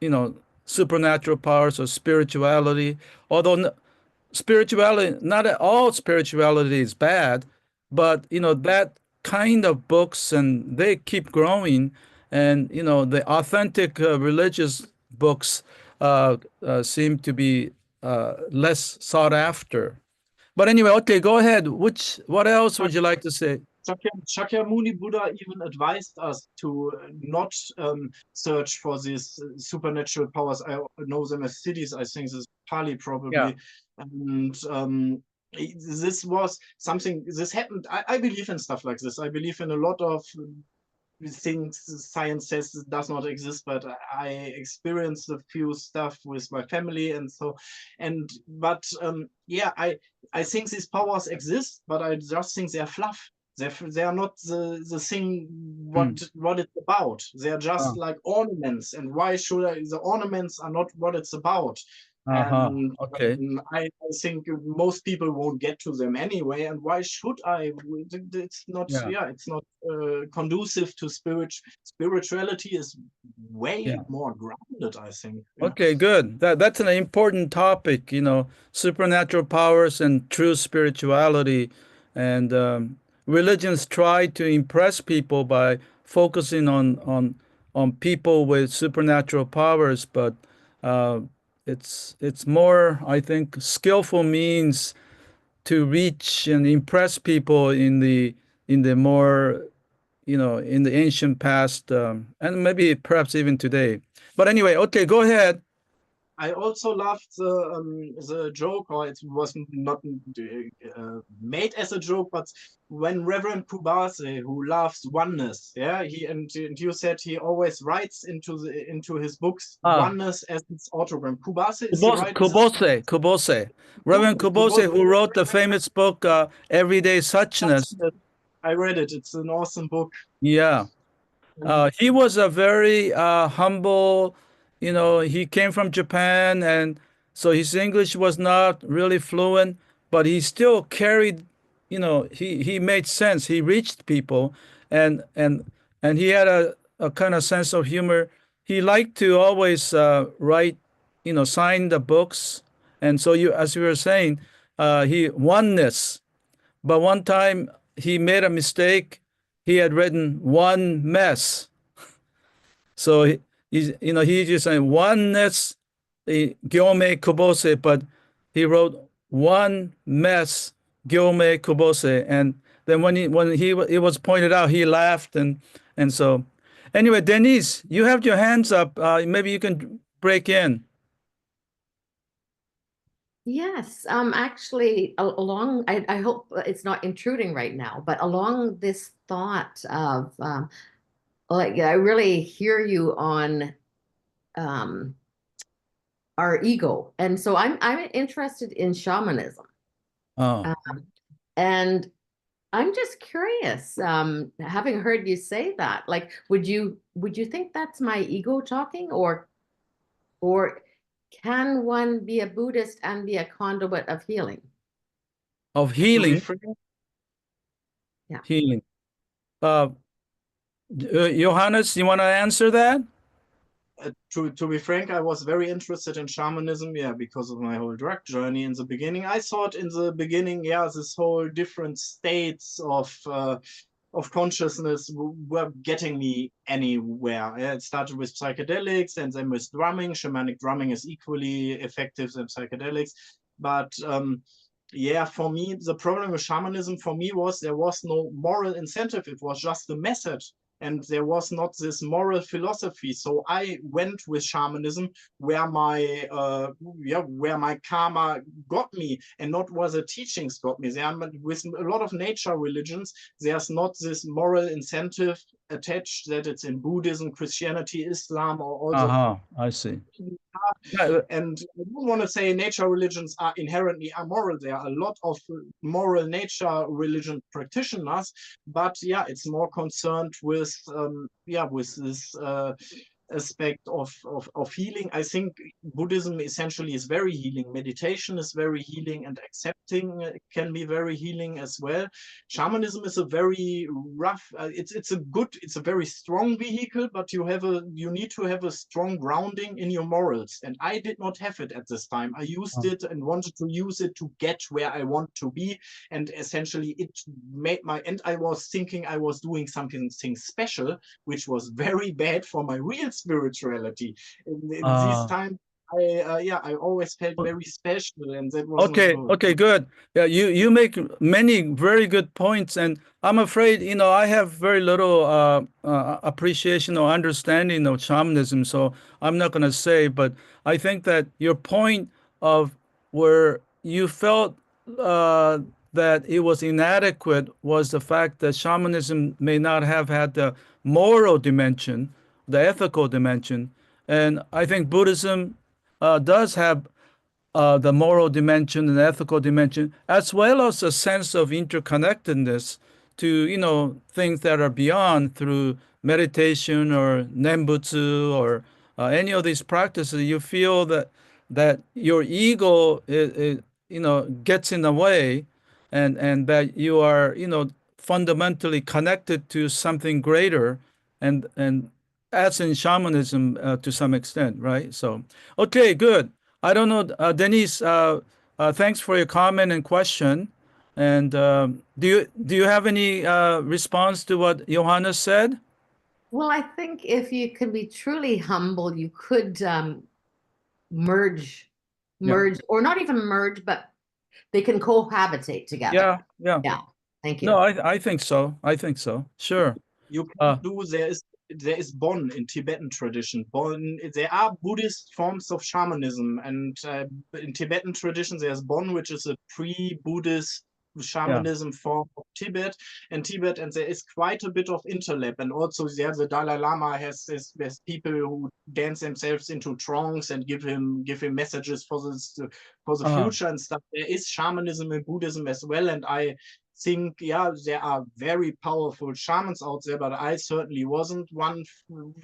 Speaker 2: you know, supernatural powers or spirituality, although spirituality, not all spirituality is bad, but that kind of books, and they keep growing, and the authentic religious books seem to be less sought after. But anyway, okay, go ahead. What else would you like to say?
Speaker 4: Shakyamuni Buddha even advised us to not search for these supernatural powers. I know them as cities. I think this is Pali
Speaker 2: Yeah.
Speaker 4: probably. And this was something, this happened. I believe in stuff like this. I believe in a lot of things science says does not exist, but I experienced a few stuff with my family, and so, but yeah, I think these powers exist, but I just think they're fluff. They are not the thing
Speaker 2: Hmm.
Speaker 4: what it's about. They're just
Speaker 2: Uh,
Speaker 4: like ornaments, and why should the ornaments are not what it's about.
Speaker 2: uh-huh.
Speaker 4: And
Speaker 2: Okay.
Speaker 4: I think most people won't get to them anyway. And why should I? It's not,
Speaker 2: Yeah.
Speaker 4: yeah, it's not conducive to spirituality. Is way
Speaker 2: Yeah.
Speaker 4: more grounded, I think. Yeah.
Speaker 2: Okay, good. That's an important topic, supernatural powers and true spirituality. And religions try to impress people by focusing on people with supernatural powers, but uh, it's more, I think, skillful means to reach and impress people in the more, in the ancient past, and maybe perhaps even today. But anyway, okay, go ahead.
Speaker 4: I also loved the joke, or it was not made as a joke, but when Reverend Kubase, who loves oneness, yeah, and you said he always writes into his books
Speaker 2: Ah,
Speaker 4: oneness as its autogram. Kubase is the right.
Speaker 2: Kubose. Reverend Kubose, who wrote the famous book, Everyday Suchness.
Speaker 4: I read it. It's an awesome book.
Speaker 2: Yeah. He was a very humble, he came from Japan, and so his English was not really fluent, but he still carried, he made sense. He reached people, and he had a kind of sense of humor. He liked to always write, sign the books. And so as you were saying, he oneness. But one time he made a mistake. He had written one mess. So he just said oneness, gyome kubose, but he wrote one mess, gyome kubose. And then when it was pointed out, he laughed, and so anyway, Denise, you have your hands up. Maybe you can break in.
Speaker 5: Yes, actually, along, I hope it's not intruding right now, but along this thought of, like, I really hear you on our ego, and so I'm interested in shamanism,
Speaker 2: Oh,
Speaker 5: and I'm just curious, having heard you say that, like, would you think that's my ego talking, or can one be a Buddhist and be a conduit of healing?
Speaker 2: of healing.
Speaker 5: Yeah.
Speaker 2: Healing. Johannes, you want to answer that?
Speaker 4: To be frank, I was very interested in shamanism, yeah, because of my whole drug journey in the beginning. I thought in the beginning, yeah, this whole different states of consciousness were getting me anywhere. Yeah, it started with psychedelics and then with drumming. Shamanic drumming is equally effective than psychedelics. But yeah, for me, the problem with shamanism for me was there was no moral incentive. It was just a method. And there was not this moral philosophy. So I went with shamanism where my karma got me, and not where the teachings got me. With a lot of nature religions, there's not this moral incentive attached that it's in Buddhism, Christianity, Islam, or all the.
Speaker 2: I see.
Speaker 4: And I don't want to say nature religions are inherently amoral. There are a lot of moral nature religion practitioners, but yeah, it's more concerned with with this aspect of healing. I think Buddhism essentially is very healing. Meditation is very healing, and accepting can be very healing as well. Shamanism is a very rough. It's a very strong vehicle, but you need to have a strong grounding in your morals. And I did not have it at this time. I used it and wanted to use it to get where I want to be, and essentially it made and I was thinking I was doing something special, which was very bad for my real spirituality. In these times, I always felt very special, and that was
Speaker 2: okay, good. Yeah, you make many very good points, and I'm afraid I have very little appreciation or understanding of shamanism, so I'm not going to say. But I think that your point of where you felt that it was inadequate was the fact that shamanism may not have had the moral dimension, the ethical dimension, and I think Buddhism does have the moral dimension and ethical dimension, as well as a sense of interconnectedness to things that are beyond through meditation or nembutsu or any of these practices. You feel that your ego gets in the way, and that you are fundamentally connected to something greater, and as in shamanism to some extent, right? So okay, good. I don't know, Denise. Thanks for your comment and question. And do you have any response to what Johannes said?
Speaker 5: Well, I think if you can be truly humble, you could merge, or not even merge, but they can cohabitate together.
Speaker 2: Yeah.
Speaker 5: Yeah. Thank you.
Speaker 2: No, I think so. I think so. Sure.
Speaker 4: You can there is there is Bon in Tibetan tradition. Bon, there are Buddhist forms of shamanism, and in Tibetan tradition there's Bon, which is a pre-Buddhist shamanism form of Tibet, and there is quite a bit of interlap, and also there the Dalai Lama has people who dance themselves into trance and give him messages for the future and stuff. There is shamanism in Buddhism as well, and I think, yeah, there are very powerful shamans out there, but I certainly wasn't one.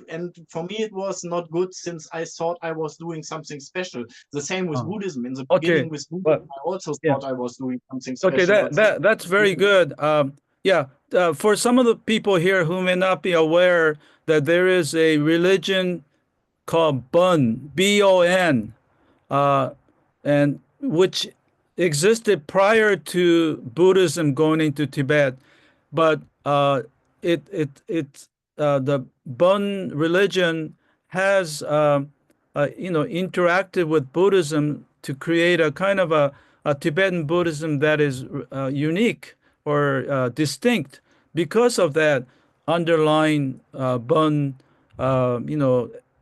Speaker 4: And for me, it was not good, since I thought I was doing something special. The same with Buddhism. In the beginning with Buddhism, I also thought I was doing something special.
Speaker 2: Okay, that's very good. For some of the people here who may not be aware that there is a religion called Bun, B-O-N, and which existed prior to Buddhism going into Tibet, but the Bun religion has interacted with Buddhism to create a kind of a Tibetan Buddhism that is unique or distinct because of that underlying Bun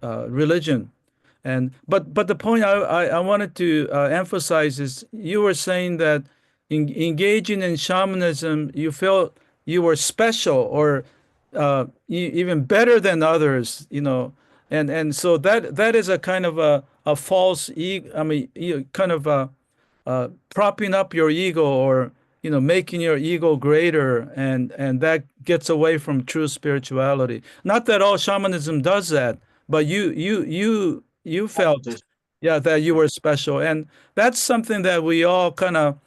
Speaker 2: religion. But the point I wanted to emphasize is you were saying that engaging in shamanism, you felt you were special or even better than others, and so that is a kind of a false ego. I mean, kind of propping up your ego, or making your ego greater, and that gets away from true spirituality. Not that all shamanism does that, but you felt, that you were special, and that's something that we all kind of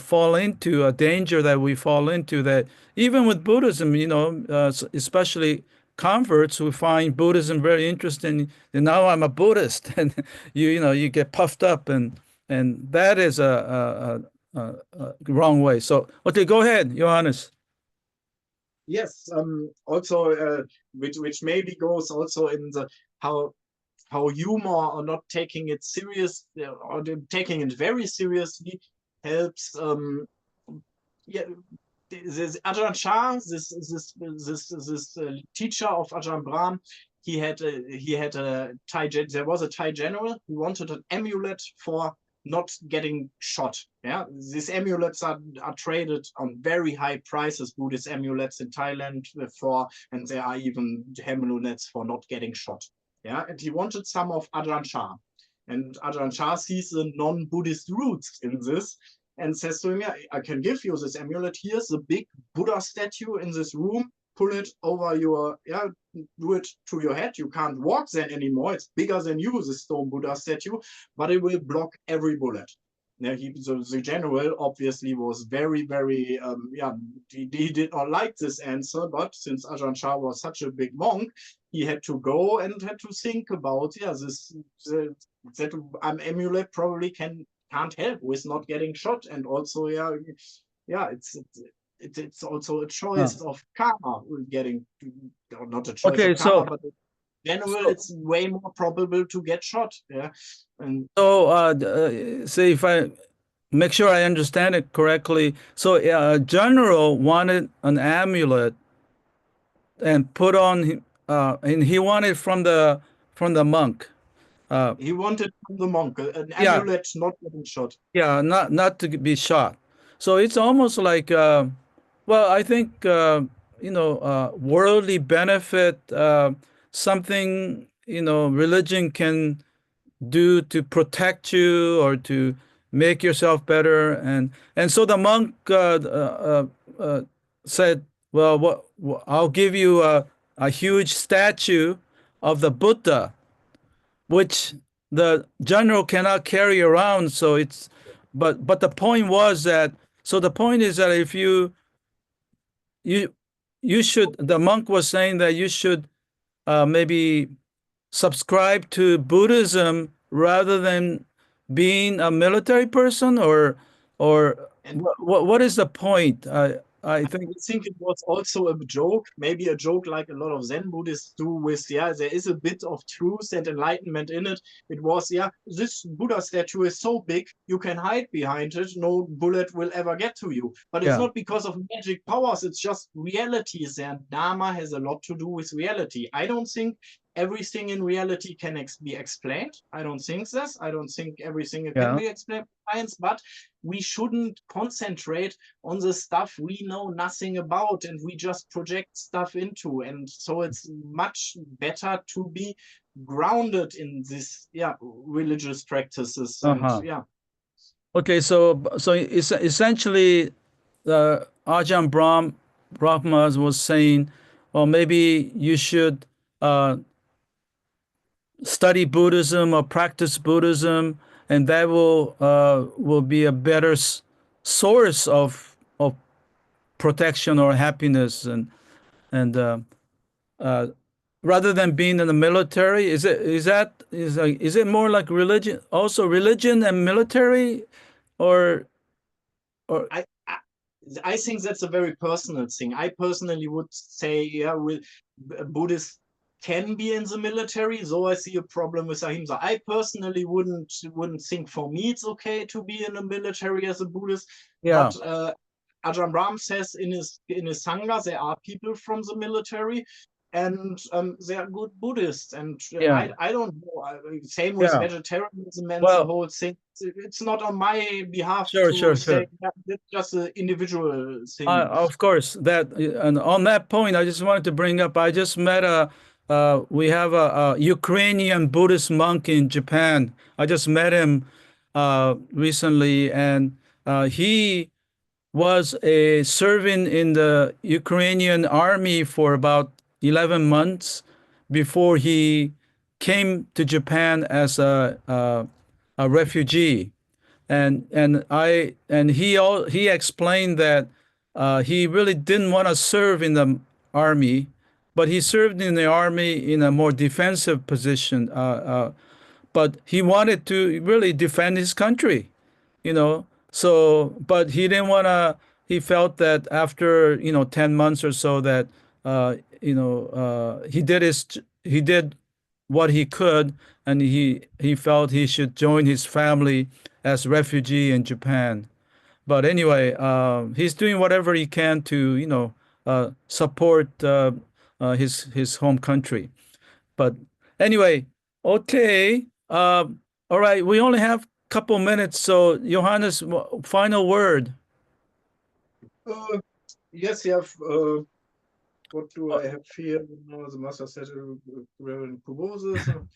Speaker 2: fall into, a danger that we fall into, that even with Buddhism, especially converts who find Buddhism very interesting, and now I'm a Buddhist, and you get puffed up, and that is a wrong way. So, okay, go ahead, Johannes.
Speaker 4: Yes, also, which maybe goes also in the how humor, or not taking it serious, or taking it very seriously, helps. This Ajahn Chah, this teacher of Ajahn Brahm, he had a Thai. There was a Thai general who wanted an amulet for not getting shot. Yeah, these amulets are traded on very high prices, Buddhist amulets in Thailand, and there are even amulets for not getting shot. Yeah, and he wanted some of Ajahn Chah, and Ajahn Chah sees the non-Buddhist roots in this and says to him, yeah, I can give you this amulet. Here's a big Buddha statue in this room. Pull it over your, do it to your head. You can't walk then anymore. It's bigger than you, the stone Buddha statue, but it will block every bullet. Now, the general obviously was very, very, he did not like this answer, but since Ajahn Chah was such a big monk, he had to go and had to think about, that amulet probably can't help with not getting shot, and also, it's also a choice of karma getting, or not a choice of karma, but in general, it's way more probable to get shot. Yeah, and
Speaker 2: so say if I make sure I understand it correctly, so a general wanted an amulet and put on, and he wanted from the monk.
Speaker 4: He wanted from the monk an amulet not getting shot.
Speaker 2: Yeah, not to be shot. So it's almost like, I think worldly benefit, something religion can do to protect you or to make yourself better, and so the monk said, "Well, I'll give you a huge statue of the Buddha, which the general cannot carry around." So but the point was that, so the point is that if you should, the monk was saying that you should maybe subscribe to Buddhism rather than being a military person, or what is the point? I
Speaker 4: I
Speaker 2: think,
Speaker 4: think it was also a joke, maybe a joke like a lot of Zen Buddhists do with, yeah, there is a bit of truth and enlightenment in it. It was, yeah, this Buddha statue is so big, you can hide behind it. No bullet will ever get to you. But it's
Speaker 2: yeah,
Speaker 4: not because of magic powers, it's just reality is there. Dharma has a lot to do with reality. I don't think everything in reality can be explained. I don't think this. I don't think everything can
Speaker 2: yeah.
Speaker 4: be explained by science, but we shouldn't concentrate on the stuff we know nothing about and we just project stuff into. And so it's much better to be grounded in this, yeah, religious practices. And
Speaker 2: Uh-huh.
Speaker 4: yeah,
Speaker 2: Okay, so essentially, Ajahn Brahma was saying, well, maybe you should uh, study Buddhism or practice Buddhism, and that will be a better source of protection or happiness, and uh, rather than being in the military. Is it more like religion, also religion and military, or or
Speaker 4: I think that's a very personal thing. I personally would say, yeah, Buddhists can be in the military, though I see a problem with ahimsa. I personally wouldn't think for me it's okay to be in the military as a Buddhist,
Speaker 2: yeah,
Speaker 4: but Ajahn Brahm says in his sangha there are people from the military, and they are good Buddhists. And
Speaker 2: yeah,
Speaker 4: I don't know. Same with
Speaker 2: yeah.
Speaker 4: vegetarianism and the
Speaker 2: Well,
Speaker 4: whole thing. It's not on my behalf
Speaker 2: sure,
Speaker 4: to
Speaker 2: sure,
Speaker 4: say
Speaker 2: sure.
Speaker 4: that it's just an individual thing.
Speaker 2: Of course, that and on that point, I just wanted to bring up. I just met we have a Ukrainian Buddhist monk in Japan. I just met him recently, and he was a serving in the Ukrainian army for about 11 months before he came to Japan as a refugee. And he explained that he really didn't want to serve in the army, but he served in the army in a more defensive position. But he wanted to really defend his country, you know. So, but he didn't want to. He felt that after 10 months or so that he did what he could, and he felt he should join his family as refugee in Japan. But anyway, he's doing whatever he can to support his home country. But anyway, okay. All right, we only have a couple minutes, so Johannes, final word.
Speaker 4: Yes, you have. What do I have here? No, the master said Reverend Kubosis.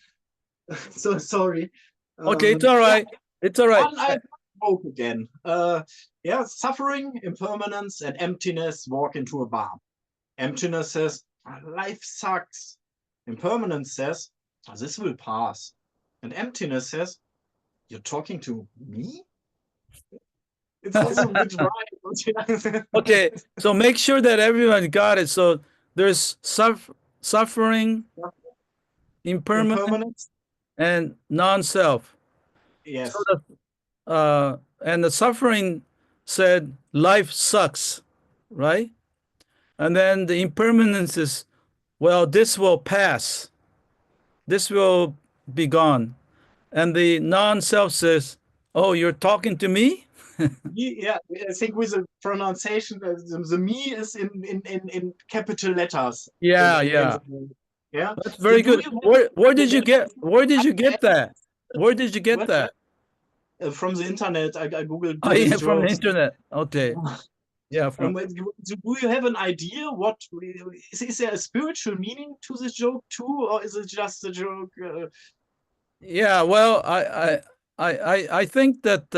Speaker 4: So sorry.
Speaker 2: Okay, it's all right. It's all right.
Speaker 4: I spoke again. Yeah, suffering, impermanence, and emptiness walk into a bar. Emptiness says, life sucks. Impermanence says, this will pass. And emptiness says, you're talking to me? It's also a bit right.
Speaker 2: Okay, so make sure that everyone got it. So there's suffering, impermanence,
Speaker 4: Impermanence?
Speaker 2: and non-self. So
Speaker 4: Yes.
Speaker 2: and the suffering said life sucks, right? And then the impermanence is, well, this will pass. This will be gone. And the non-self says, oh, you're talking to me?
Speaker 4: Yeah, I think with the pronunciation, the me is in capital letters.
Speaker 2: Yeah,
Speaker 4: In-
Speaker 2: yeah.
Speaker 4: yeah.
Speaker 2: That's
Speaker 4: So
Speaker 2: very
Speaker 4: do
Speaker 2: good.
Speaker 4: you
Speaker 2: Where did you get that? Where did you get
Speaker 4: What?
Speaker 2: that?
Speaker 4: From the internet? I googled
Speaker 2: Oh, yeah,
Speaker 4: Buddhist
Speaker 2: from the
Speaker 4: jokes.
Speaker 2: internet. Okay. Yeah, from
Speaker 4: Do you have an idea what is there a spiritual meaning to this joke too, or is it just a joke?
Speaker 2: yeah, well, I think that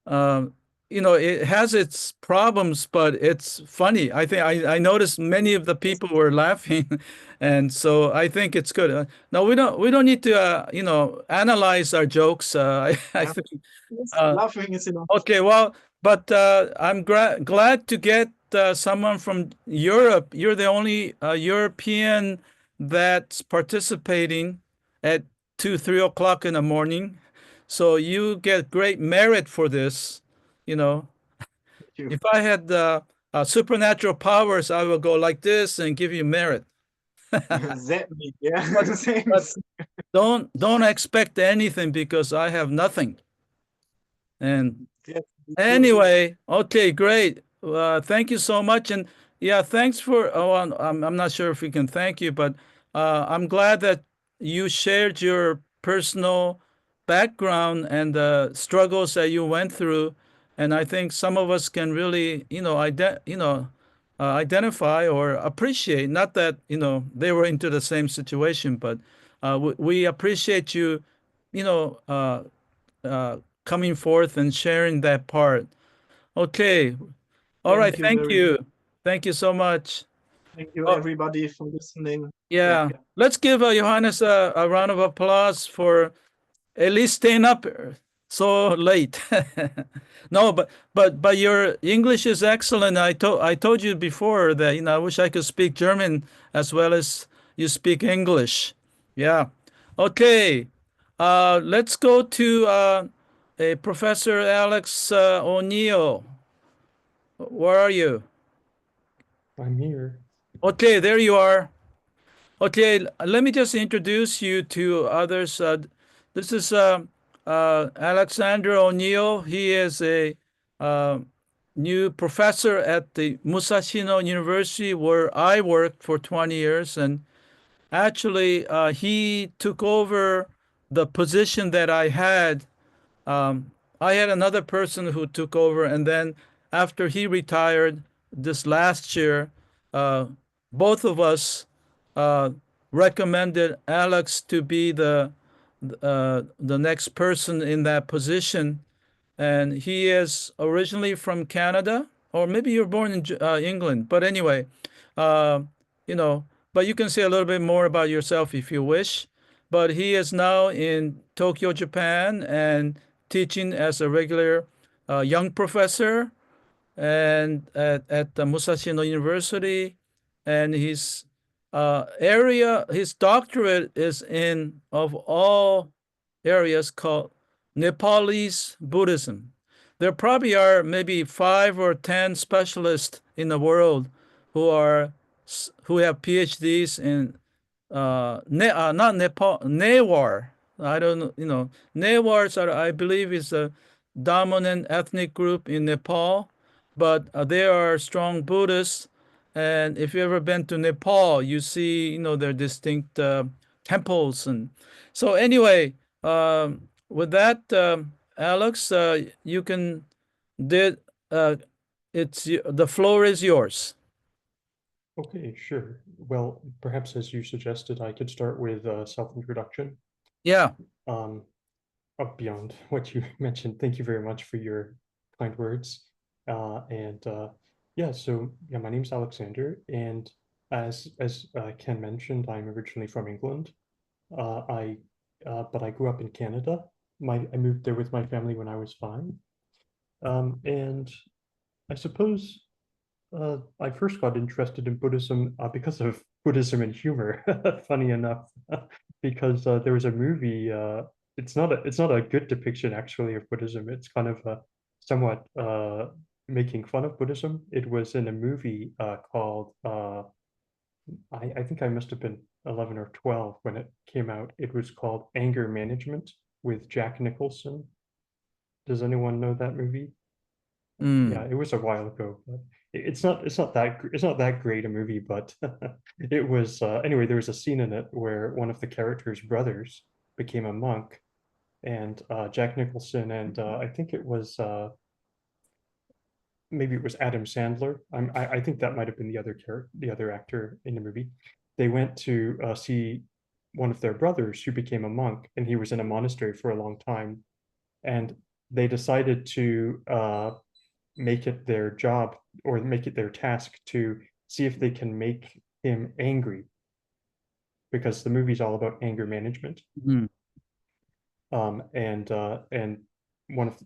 Speaker 2: um, it has its problems, but it's funny. I think I noticed many of the people were laughing, and so I think it's good. No, we don't need to analyze our jokes. I
Speaker 4: Yeah.
Speaker 2: think
Speaker 4: Yes,
Speaker 2: uh,
Speaker 4: laughing is enough.
Speaker 2: okay, well, but I'm glad to get someone from Europe. You're the only European that's participating at 2, 3 o'clock in the morning. So you get great merit for this. You know,
Speaker 4: Thank you.
Speaker 2: if I had supernatural powers, I will go like this and give you merit.
Speaker 4: Zap me, yeah. Same.
Speaker 2: But don't expect anything because I have nothing. And
Speaker 4: Yes,
Speaker 2: anyway, okay, great. Thank you so much. And yeah, thanks for, I'm not sure if we can thank you, but I'm glad that you shared your personal background and the struggles that you went through. And I think some of us can really, identify or appreciate, not that, they were into the same situation, but we appreciate you, you know, uh, coming forth and sharing that part. Okay. All right.
Speaker 4: thank you
Speaker 2: Thank
Speaker 4: very much.
Speaker 2: you. Thank you so much.
Speaker 4: Thank you,
Speaker 2: Oh,
Speaker 4: everybody, for listening.
Speaker 2: yeah. Let's give Johannes a round of applause for at least staying up so late. No, but your English is excellent. I told you before that I wish I could speak German as well as you speak English. Yeah. Okay. Let's go to a Professor Alex O'Neill. Where are you?
Speaker 6: I'm here.
Speaker 2: Okay, there you are. Okay, let me just introduce you to others. This is Alexander O'Neill. He is a uh, new professor at the Musashino University, where I worked for 20 years. And actually, he took over the position that I had. I had another person who took over, and then after he retired this last year, uh, both of us uh, recommended Alex to be the next person in that position. And he is originally from Canada, or maybe you're born in England. But anyway, uh, you know, but you can say a little bit more about yourself if you wish. But he is now in Tokyo, Japan, and teaching as a regular young professor and at the Musashino University. And his doctorate is in, of all areas, called Nepalese Buddhism. There probably are maybe 5 or 10 specialists in the world who have PhDs in not Nepal, Newar. I don't know, Newars are, I believe, is a dominant ethnic group in Nepal, but they are strong Buddhists. And if you ever been to Nepal, you see, their distinct temples. And so anyway, with that, Alex, you can did the floor is yours.
Speaker 6: Okay, sure. Well, perhaps as you suggested, I could start with self-introduction.
Speaker 2: Yeah.
Speaker 6: Beyond what you mentioned, thank you very much for your kind words. So my name's Alexander, and as Ken mentioned, I'm originally from England. But I grew up in Canada. I moved there with my family when I was 5. And I suppose I first got interested in Buddhism because of Buddhism and humor. Funny enough, because there was a movie. It's not a good depiction actually of Buddhism. It's kind of somewhat making fun of Buddhism. It was in a movie called I think I must have been 11 or 12 when it came out. It was called Anger Management with Jack Nicholson. Does anyone know that movie? Yeah, it was a while ago, but it's not that great a movie, but it was anyway, there was a scene in it where one of the characters' brothers became a monk, and Jack Nicholson and I think it was maybe it was Adam Sandler. I think that might have been the other actor in the movie. They went to see one of their brothers who became a monk, and he was in a monastery for a long time, and they decided to make it their job or make it their task to see if they can make him angry, because the movie's all about anger management.
Speaker 2: Mm.
Speaker 6: And one of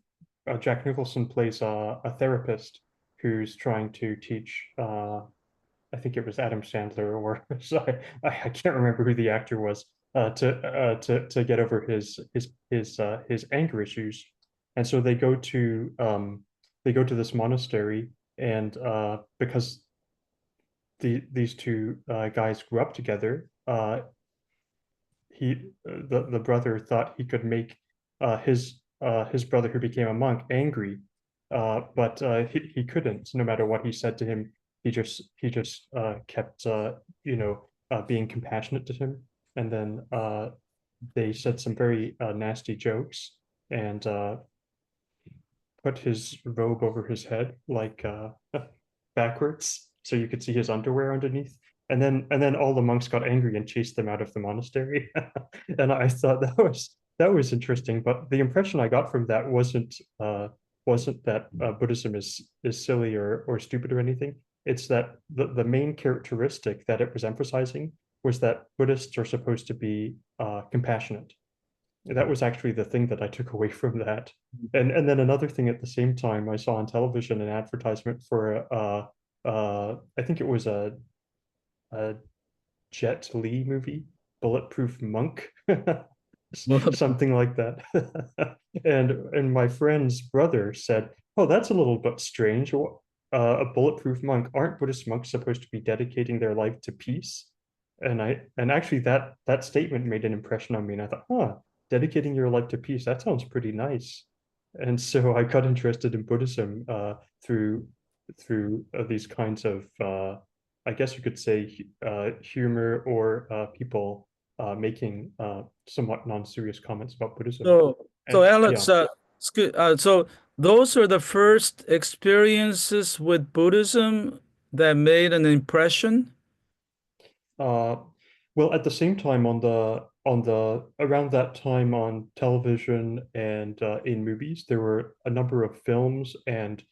Speaker 6: Jack Nicholson plays a therapist who's trying to teach I think it was Adam Sandler, or so I can't remember who the actor was, to get over his anger issues. And so they go to this monastery, And because these two guys grew up together, the brother thought he could make his brother who became a monk angry, but he couldn't. No matter what he said to him, he just kept being compassionate to him. And then they said some very nasty jokes and put his robe over his head like backwards, so you could see his underwear underneath. And then all the monks got angry and chased them out of the monastery. And I thought that was interesting. But the impression I got from that wasn't that Buddhism is silly or stupid or anything. It's that the main characteristic that it was emphasizing was that Buddhists are supposed to be compassionate. That was actually the thing that I took away from that. And then another thing at the same time, I saw on television an advertisement for I think it was a Jet Li movie, Bulletproof Monk, something like that. And my friend's brother said, "Oh, that's a little bit strange. A bulletproof monk, aren't Buddhist monks supposed to be dedicating their life to peace?" And actually that statement made an impression on me, and I thought, huh, dedicating your life to peace, that sounds pretty nice. And so I got interested in Buddhism through these kinds of I guess you could say humor or people making somewhat non-serious comments about Buddhism.
Speaker 2: So Alex,
Speaker 6: yeah.
Speaker 2: it's good. So those are the first experiences with Buddhism that made an impression?
Speaker 6: Well, at the same time, around that time on television and in movies, there were a number of films and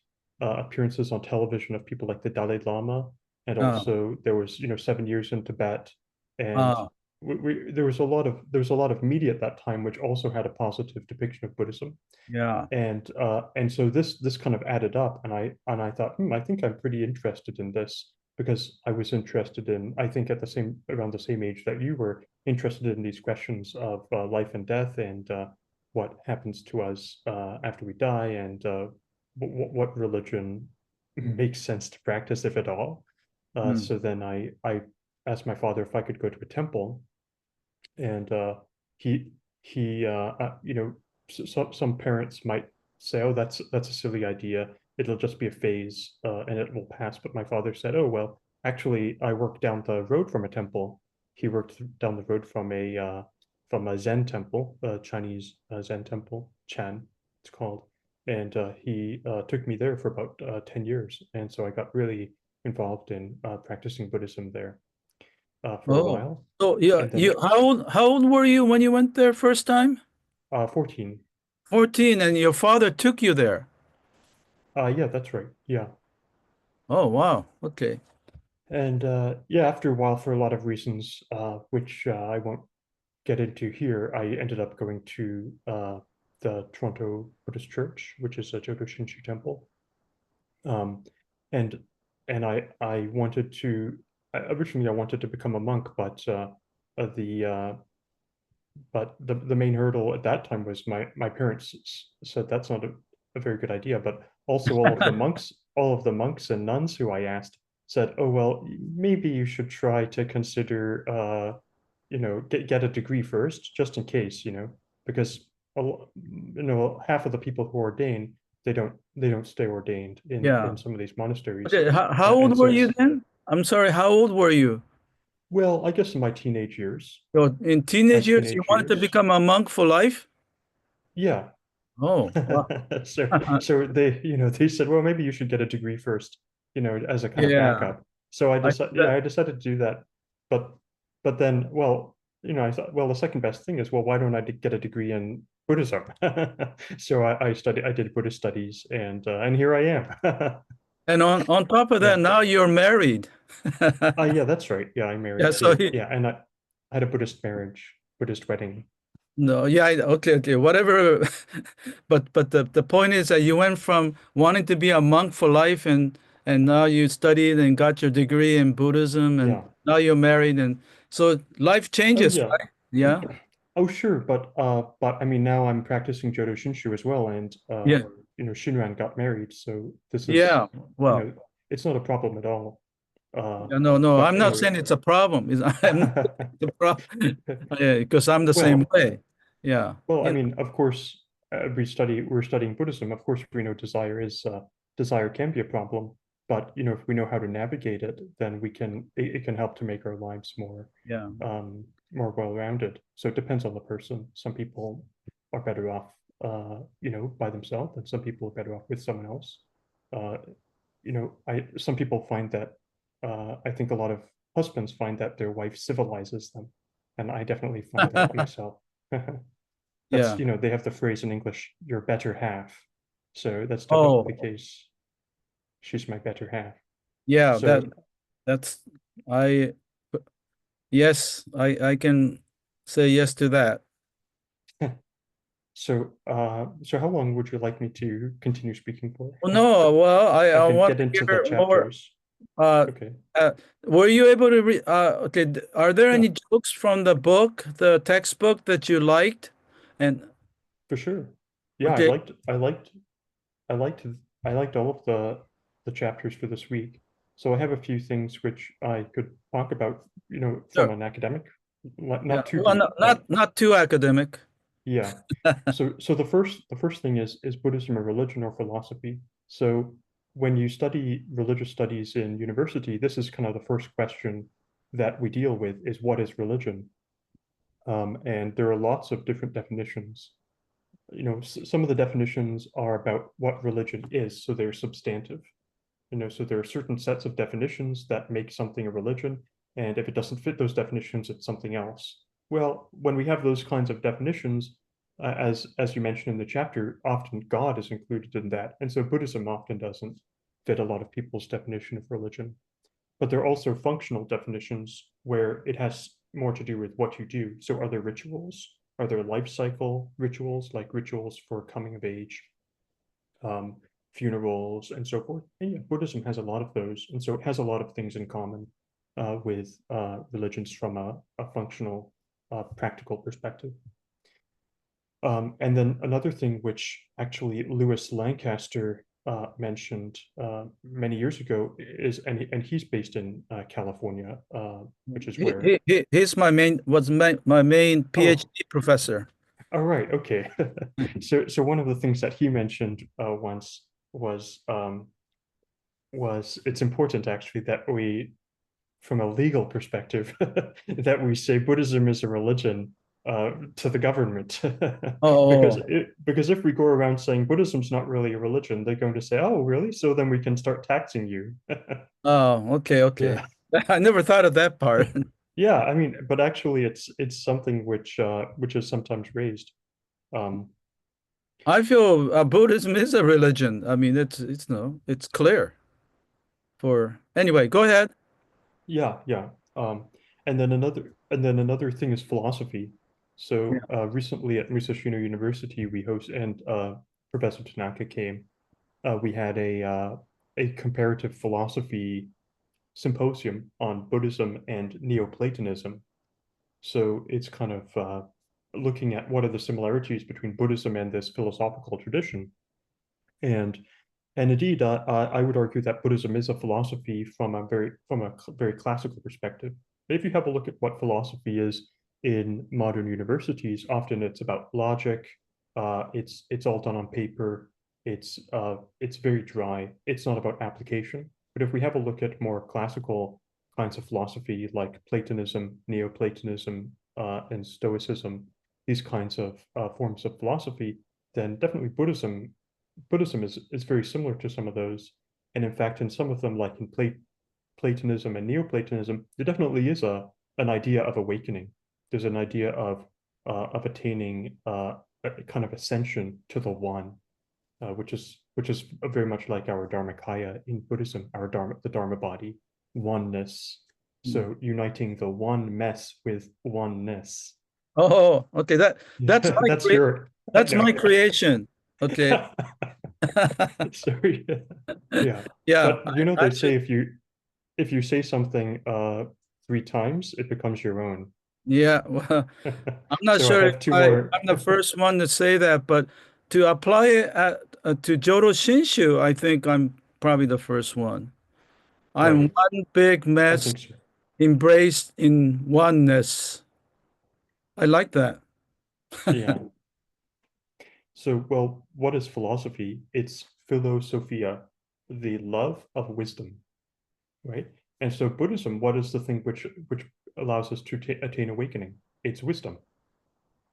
Speaker 6: appearances on television of people like the Dalai Lama, and also there was 7 years in Tibet, and there was a lot of media at that time which also had a positive depiction of Buddhism.
Speaker 2: Yeah.
Speaker 6: And so this kind of added up, and I thought, I think I'm pretty interested in this, because I was interested in, I think around the same age that you were, interested in these questions of life and death, and what happens to us after we die, and what religion makes sense to practice, if at all. So then I asked my father if I could go to a temple, and some parents might say, oh, that's a silly idea. It'll just be a phase and it will pass. But my father said, oh, well, actually, I work down the road from a temple. He worked down the road from a Zen temple, a Chinese Zen temple, Chan, it's called. And he took me there for about 10 years. And so I got really involved in practicing Buddhism there for a while.
Speaker 2: So yeah,
Speaker 6: then,
Speaker 2: how old were you when you went there first time?
Speaker 6: 14.
Speaker 2: 14, and your father took you there.
Speaker 6: Yeah, that's right. Yeah.
Speaker 2: Oh, wow. Okay.
Speaker 6: And yeah, after a while, for a lot of reasons, which I won't get into here, I ended up going to the Toronto Buddhist Church, which is a Jodo Shinshu temple. And I wanted to, originally I wanted to become a monk, but the main hurdle at that time was my parents said that's not a very good idea. But also all of the monks and nuns who I asked said, oh, well, maybe you should try to consider get a degree first, just in case, because half of the people who ordain, they don't stay ordained in some of these monasteries.
Speaker 2: Okay, how old were you then? I'm sorry, how old were you?
Speaker 6: Well, I guess in my teenage years.
Speaker 2: So in teenage years, you wanted to become a monk for life?
Speaker 6: Yeah.
Speaker 2: Oh, wow.
Speaker 6: So they said, well, maybe you should get a degree first, as a kind of backup. So I decided to do that. But then, well, I thought, well, the second best thing is, well, why don't I get a degree in Buddhism? So I did Buddhist studies, and here I am.
Speaker 2: And on top of that, now you're married.
Speaker 6: Yeah, that's right. Yeah, I'm married.
Speaker 2: Yeah, so
Speaker 6: yeah, and I had a Buddhist marriage, Buddhist wedding.
Speaker 2: No, yeah, okay, whatever. But the point is that you went from wanting to be a monk for life, and now you studied and got your degree in Buddhism, and now you're married, and so life changes, right? Yeah.
Speaker 6: Oh, sure, but I mean, now I'm practicing Jodo Shinshu as well, and
Speaker 2: yeah,
Speaker 6: Shinran got married, so this is,
Speaker 2: Yeah, well,
Speaker 6: it's not a problem at all.
Speaker 2: no,
Speaker 6: but
Speaker 2: I'm not saying it's a problem. I'm not the problem. Yeah, because I'm the same way. Yeah.
Speaker 6: Well, I mean, of course, we're studying Buddhism. Of course, we know desire can be a problem, but if we know how to navigate it, then it can help to make our lives more
Speaker 2: Yeah.
Speaker 6: more well-rounded. So it depends on the person. Some people are better off by themselves, and some people are better off with someone else. Some people find that I think a lot of husbands find that their wife civilizes them, and I definitely find that myself. That's,
Speaker 2: Yeah.
Speaker 6: they have the phrase in English, your better half. So that's definitely the case. She's my better half.
Speaker 2: Yeah,
Speaker 6: So,
Speaker 2: yes, I can say yes to that.
Speaker 6: so how long would you like me to continue speaking for?
Speaker 2: Well, no, well, I
Speaker 6: can
Speaker 2: want
Speaker 6: get
Speaker 2: to
Speaker 6: into the
Speaker 2: hear more.
Speaker 6: chapters. Okay.
Speaker 2: Were you able to read? Okay, are there any jokes from the book, the textbook that you liked? And
Speaker 6: For sure. Yeah,
Speaker 2: okay.
Speaker 6: I liked all of the chapters for this week. So I have a few things which I could talk about, from an academic, not too deep.
Speaker 2: Not too academic.
Speaker 6: Yeah. So the first thing is Buddhism a religion or philosophy? So when you study religious studies in university, this is kind of the first question that we deal with, is what is religion? And there are lots of different definitions. Some of the definitions are about what religion is, so they're substantive. So there are certain sets of definitions that make something a religion, and if it doesn't fit those definitions, it's something else. Well, when we have those kinds of definitions, as you mentioned in the chapter, often God is included in that, and so Buddhism often doesn't fit a lot of people's definition of religion. But there are also functional definitions where it has more to do with what you do. So are there rituals? Are there life cycle rituals, like rituals for coming of age, funerals, and so forth? And yeah, Buddhism has a lot of those, and so it has a lot of things in common with religions from a functional, practical perspective. And then another thing which actually Lewis Lancaster mentioned many years ago is, and he's based in California, which is where
Speaker 2: he's my main PhD professor.
Speaker 6: All right, okay. So one of the things that he mentioned once was it's important actually that we, from a legal perspective, that we say Buddhism is a religion to the government. Because if we go around saying Buddhism's not really a religion, they're going to say, oh, really? So then we can start taxing you.
Speaker 2: Oh, okay.
Speaker 6: Yeah.
Speaker 2: I never thought of that part.
Speaker 6: Yeah, I mean, but actually it's something which is sometimes raised.
Speaker 2: I feel Buddhism is a religion. I mean, it's clear. Anyway, go ahead.
Speaker 6: Yeah. And then another thing is philosophy. So recently at Musashino University, we host, and Professor Tanaka came. We had a comparative philosophy symposium on Buddhism and Neoplatonism. So it's kind of looking at what are the similarities between Buddhism and this philosophical tradition. And indeed, I would argue that Buddhism is a philosophy from a very classical perspective. If you have a look at what philosophy is in modern universities, often it's about logic. It's all done on paper. It's very dry. It's not about application. But if we have a look at more classical kinds of philosophy like Platonism, Neoplatonism, and Stoicism, these kinds of forms of philosophy, then definitely Buddhism is very similar to some of those. And in fact, in some of them, like in Platonism and Neoplatonism, there definitely is an idea of awakening. There's an idea of attaining a kind of ascension to the one, which is very much like our Dharmakaya in Buddhism, the Dharma body, oneness. So uniting the one mess with oneness.
Speaker 2: Oh, okay. That's my creation. Okay.
Speaker 6: Sorry. Yeah.
Speaker 2: Yeah.
Speaker 6: But they say if you say something 3 times, it becomes your own.
Speaker 2: Yeah. Well, I'm not
Speaker 6: So
Speaker 2: sure if I'm the first one to say that, but to apply it to Jodo Shinshu, I think I'm probably the first one. I'm
Speaker 6: Right.
Speaker 2: one big
Speaker 6: I
Speaker 2: mess
Speaker 6: think so.
Speaker 2: embraced in oneness. I like that.
Speaker 6: Yeah. So, well, what is philosophy? It's philosophia, the love of wisdom, right? And so Buddhism, what is the thing which allows us to attain awakening? It's wisdom,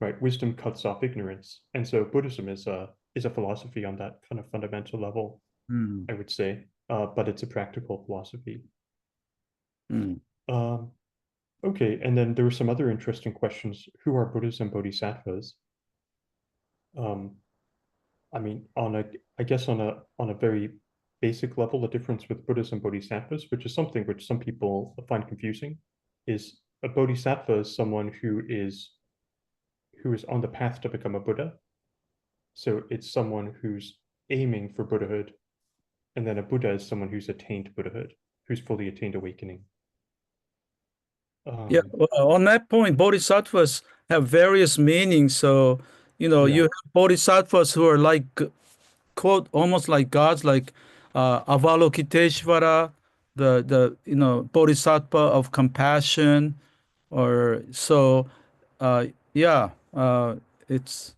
Speaker 6: right? Wisdom cuts off ignorance. And so Buddhism is a philosophy on that kind of fundamental level,
Speaker 2: Hmm.
Speaker 6: I would say. But it's a practical philosophy.
Speaker 2: Hmm.
Speaker 6: Okay, and then there were some other interesting questions. Who are Buddhas and Bodhisattvas? Um, I mean, I guess on a very basic level, the difference with Buddhas and Bodhisattvas, which is something which some people find confusing, is a Bodhisattva is someone who is on the path to become a Buddha. So it's someone who's aiming for Buddhahood, and then a Buddha is someone who's attained Buddhahood, who's fully attained awakening.
Speaker 2: Yeah, well, on that point, bodhisattvas have various meanings. So, you
Speaker 6: Yeah.
Speaker 2: have bodhisattvas who are like, quote, almost like gods, like Avalokiteshvara, the bodhisattva of compassion, or so. Yeah, it's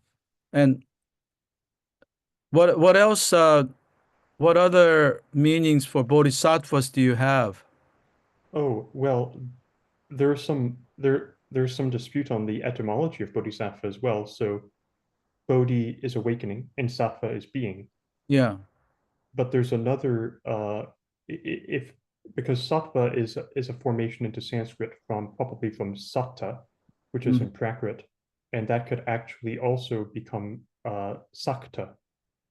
Speaker 2: and what else? What other meanings for bodhisattvas do you have?
Speaker 6: Oh, well, there's some dispute on the etymology of bodhisattva as well. So Bodhi is awakening and sattva is being.
Speaker 2: Yeah.
Speaker 6: But there's another if because sattva is a formation into Sanskrit from probably from satta, which is
Speaker 2: Mm.
Speaker 6: in Prakrit, and that could actually also become sakta.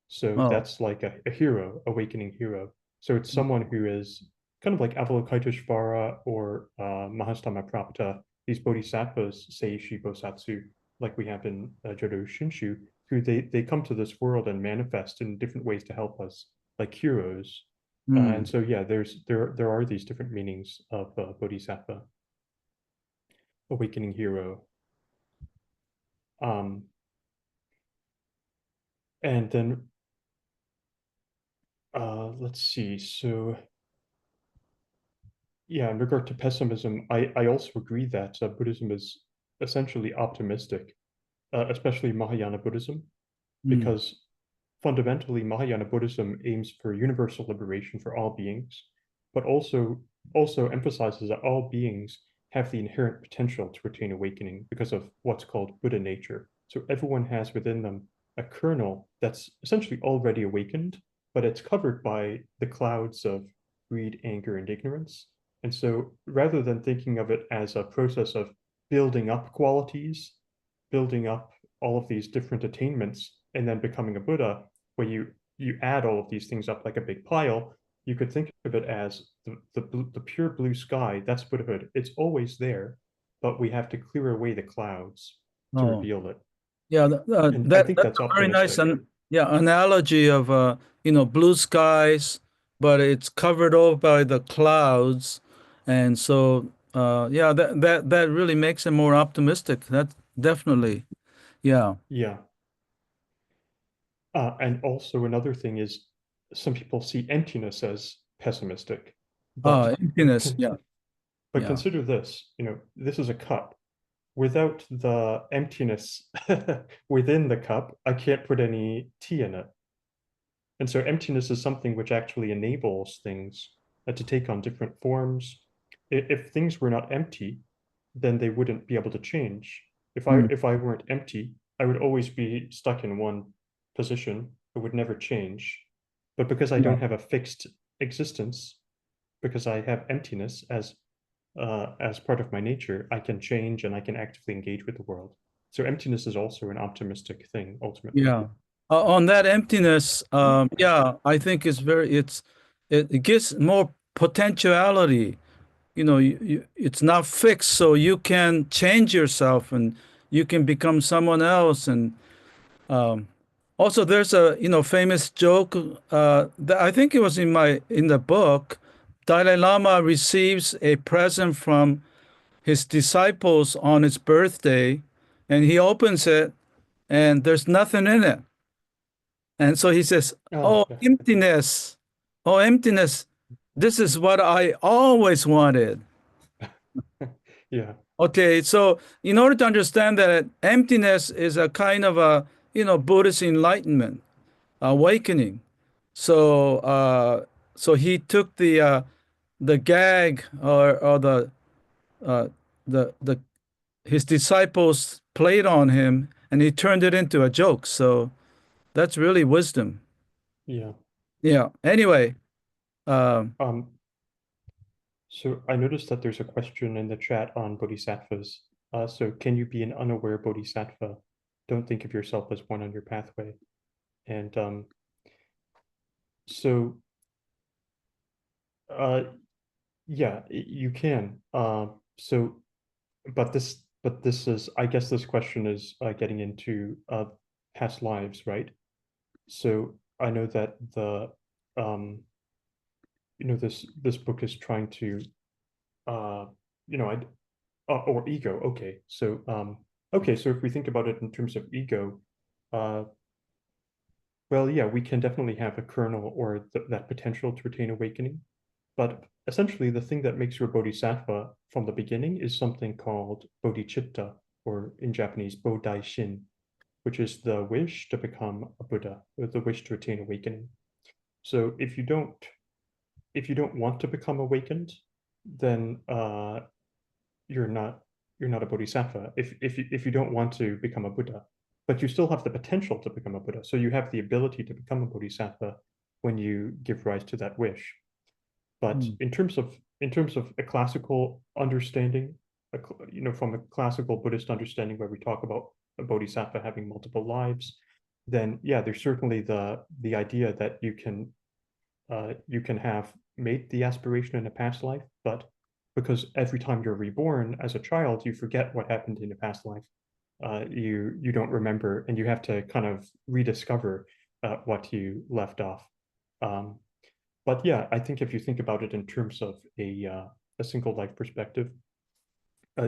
Speaker 6: So
Speaker 2: Oh.
Speaker 6: that's like a hero, awakening hero. So it's someone who is kind of like Avalokiteshvara or Mahastama Prapta, these bodhisattvas, Seishi Bosatsu, like we have in Jodo Shinshu, who they come to this world and manifest in different ways to help us, like heroes. And
Speaker 2: Mm.
Speaker 6: so yeah, there are these different meanings of bodhisattva, awakening hero. And then let's see. So yeah, in regard to pessimism, I also agree that Buddhism is essentially optimistic, especially Mahayana Buddhism,
Speaker 2: Mm.
Speaker 6: because fundamentally Mahayana Buddhism aims for universal liberation for all beings, but also emphasizes that all beings have the inherent potential to attain awakening because of what's called Buddha nature. So everyone has within them a kernel that's essentially already awakened, but it's covered by the clouds of greed, anger, and ignorance. And so rather than thinking of it as a process of building up qualities, building up all of these different attainments, and then becoming a Buddha, where you add all of these things up like a big pile, you could think of it as the pure blue sky. That's Buddhahood. It's always there, but we have to clear away the clouds to
Speaker 2: Oh.
Speaker 6: reveal it.
Speaker 2: Yeah,
Speaker 6: And I think
Speaker 2: that's
Speaker 6: that's
Speaker 2: a very nice
Speaker 6: optimistic.
Speaker 2: analogy of blue skies, but it's covered over by the clouds, and so yeah, that really makes it more optimistic. That definitely, yeah.
Speaker 6: Yeah. And also another thing is some people see emptiness as pessimistic, but
Speaker 2: Emptiness. Yeah,
Speaker 6: but
Speaker 2: yeah.
Speaker 6: consider this, this is a cup. Without the emptiness within the cup, I can't put any tea in it. And so emptiness is something which actually enables things to take on different forms. If things were not empty, then they wouldn't be able to change.
Speaker 2: Mm.
Speaker 6: If I weren't empty, I would always be stuck in one position. It would never change. But because I
Speaker 2: Yeah.
Speaker 6: don't have a fixed existence, because I have emptiness as part of my nature, I can change and I can actively engage with the world. So emptiness is also an optimistic thing, ultimately.
Speaker 2: Yeah. On that emptiness, yeah, I think it gives more potentiality. It's not fixed, so you can change yourself and you can become someone else. And also, there's a famous joke that I think it was in the book. Dalai Lama receives a present from his disciples on his birthday, and he opens it, and there's nothing in it. And so he says,
Speaker 6: Oh,
Speaker 2: "Oh, emptiness. Oh, emptiness. This is what I always wanted."
Speaker 6: yeah,
Speaker 2: Okay, so in order to understand that emptiness is a kind of a, Buddhist enlightenment, awakening. So, so he took the gag, or uh, the his disciples played on him, and he turned it into a joke. So that's really wisdom.
Speaker 6: yeah.
Speaker 2: Yeah. Anyway, um,
Speaker 6: So I noticed that there's a question in the chat on bodhisattvas. So can you be an unaware bodhisattva? Don't think of yourself as one on your pathway. And so yeah, you can. So but this is, I guess this question is getting into past lives, right? So I know that the this book is trying to I or ego. Okay, so so if we think about it in terms of ego, well, yeah, we can definitely have a kernel or that potential to attain awakening, but essentially the thing that makes you a bodhisattva from the beginning is something called bodhicitta, or in Japanese bodaishin, which is the wish to become a Buddha, or the wish to attain awakening. So if you don't want to become awakened, then you're not a bodhisattva. If you don't want to become a Buddha, but you still have the potential to become a Buddha, so you have the ability to become a bodhisattva when you give rise to that wish. But in terms of a classical understanding, from a classical Buddhist understanding where we talk about a bodhisattva having multiple lives, then yeah, there's certainly the idea that you can have made the aspiration in a past life, but because every time you're reborn as a child, you forget what happened in a past life. You don't remember, and you have to kind of rediscover what you left off. But yeah, I think if you think about it in terms of a single life perspective,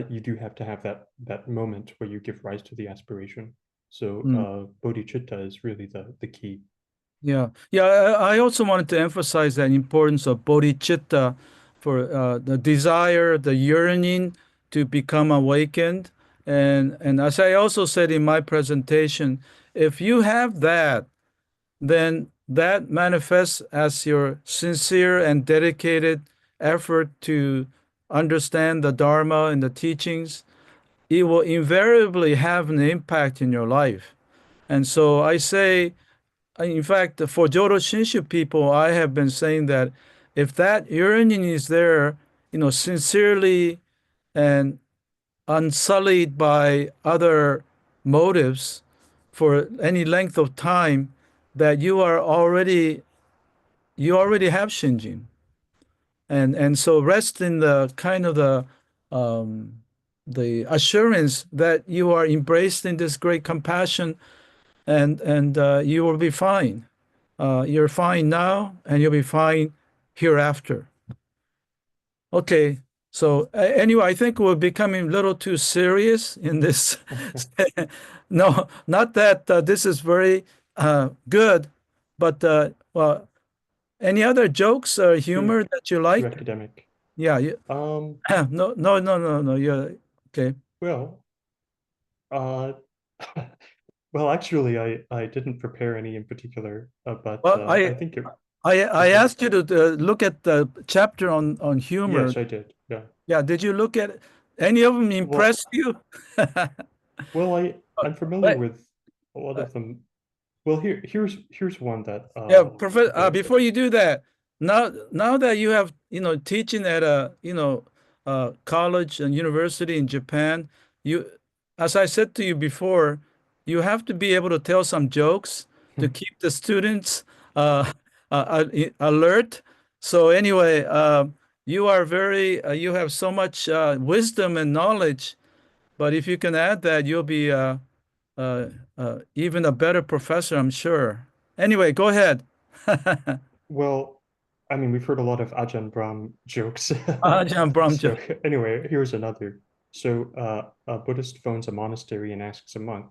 Speaker 6: you do have to have that moment where you give rise to the aspiration. So bodhicitta is really the key.
Speaker 2: yeah, yeah. I also wanted to emphasize the importance of bodhicitta for the desire, the yearning to become awakened. And as I also said in my presentation, if you have that, then that manifests as your sincere and dedicated effort to understand the Dharma and the teachings. It will invariably have an impact in your life. And so I say, in fact, for Jodo Shinshu people, I have been saying that if that yearning is there, sincerely and unsullied by other motives for any length of time, that you already have Shinjin. And so rest in the kind of the assurance that you are embraced in this great compassion, and you will be fine. You're fine now, and you'll be fine hereafter. Okay, so anyway, I think we're becoming a little too serious in this. No, not that this is very good, but well, any other jokes or humor that you
Speaker 6: Too
Speaker 2: like?
Speaker 6: academic.
Speaker 2: Yeah, no, no, no, no, no. Yeah, okay.
Speaker 6: Well, well, actually, I didn't prepare any in particular, but
Speaker 2: Well,
Speaker 6: I think
Speaker 2: I
Speaker 6: okay.
Speaker 2: asked you to look at the chapter on humor.
Speaker 6: Yes, I did. Yeah.
Speaker 2: Yeah, did you look at any of them impressed you?
Speaker 6: Well, I'm familiar
Speaker 2: But,
Speaker 6: with a lot of them. Well, here's one that
Speaker 2: yeah,
Speaker 6: okay.
Speaker 2: before you do that, now that you have teaching at a college and university in Japan, you, as I said to you before, you have to be able to tell some jokes to keep the students alert. So anyway, you are very you have so much wisdom and knowledge, but if you can add that, you'll be even a better professor, I'm sure. Anyway, go ahead.
Speaker 6: Well, I mean, we've heard a lot of Ajahn Brahm jokes.
Speaker 2: Ajahn Brahm
Speaker 6: So
Speaker 2: joke.
Speaker 6: anyway, here's another. So a Buddhist phones a monastery and asks a monk,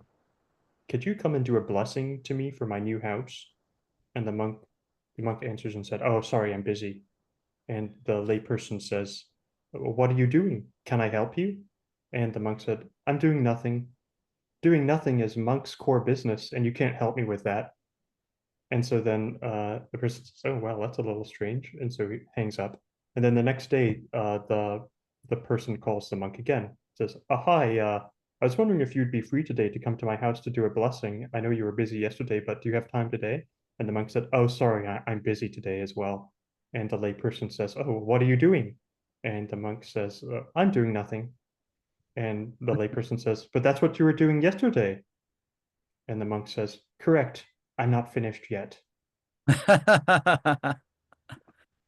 Speaker 6: could you come and do a blessing to me for my new house? And the monk answers and said, oh, sorry, I'm busy. And the layperson says, well, what are you doing? Can I help you? And the monk said, I'm doing nothing. Doing nothing is monk's core business, and you can't help me with that. And so then the person says, oh, well, that's a little strange. And so he hangs up. And then the next day, the person calls the monk again, says, oh, hi, I was wondering if you'd be free today to come to my house to do a blessing. I know you were busy yesterday, but do you have time today? And the monk said, oh, sorry, I'm busy today as well. And the layperson says, oh, what are you doing? And the monk says, I'm doing nothing. And the layperson says, but that's what you were doing yesterday. And the monk says, correct, I'm not finished yet.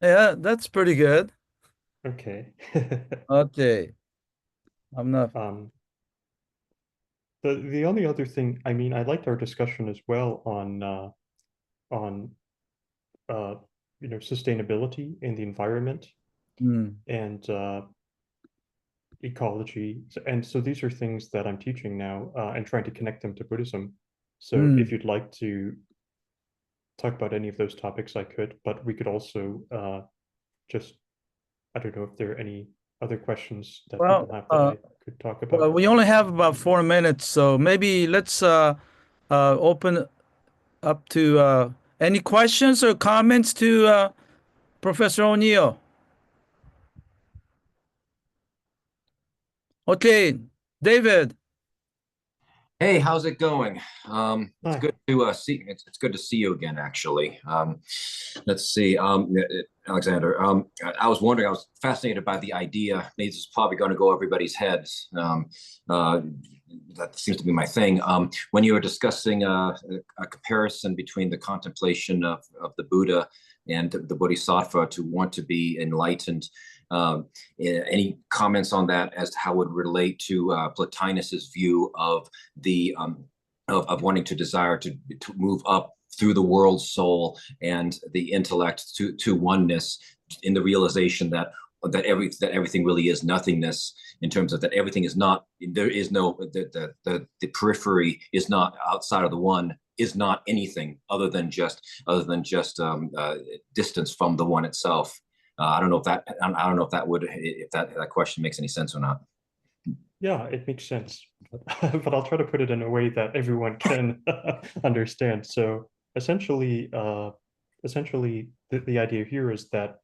Speaker 2: Yeah, that's pretty good.
Speaker 6: Okay.
Speaker 2: Okay. I'm not.
Speaker 6: The only other thing, I mean, I liked our discussion as well on sustainability in the environment and ecology. And so these are things that I'm teaching now and trying to connect them to Buddhism. So if you'd like to talk about any of those topics, I could, but we could also I don't know if there are any other questions that people have that I could talk about.
Speaker 2: Well, we only have about 4 minutes, so maybe let's open up to any questions or comments to Professor O'Neill. Okay, David.
Speaker 3: Hey, how's it going? It's
Speaker 6: Hi.
Speaker 3: good to see. It's good to see you again. Actually, let's see, Alexander. I was wondering. I was fascinated by the idea. Maybe this is probably going to go over everybody's heads. That seems to be my thing. When you were discussing a comparison between the contemplation of the Buddha and the Bodhisattva to want to be enlightened. Any comments on that as to how it would relate to Plotinus's view of the of wanting to desire to move up through the world soul and the intellect to oneness in the realization that everything really is nothingness, in terms of that everything is not, there is no, the periphery is not outside of the one, is not anything other than just distance from the one itself. I don't know if that question makes any sense or not.
Speaker 6: Yeah, it makes sense, but I'll try to put it in a way that everyone can understand. So essentially, the idea here is that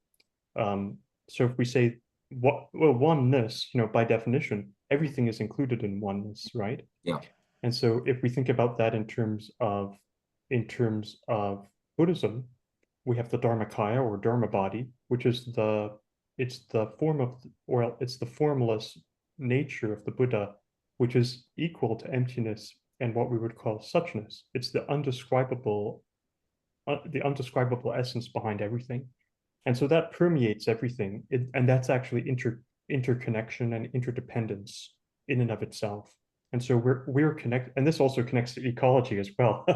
Speaker 6: so if we say oneness, by definition, everything is included in oneness, right?
Speaker 3: Yeah.
Speaker 6: And so if we think about that in terms of Buddhism, we have the Dharmakaya or Dharma body, which is it's the formless nature of the Buddha, which is equal to emptiness and what we would call suchness. It's the undescribable essence behind everything. And so that permeates everything. And that's actually interconnection and interdependence in and of itself. And so we're connected, and this also connects to ecology as well,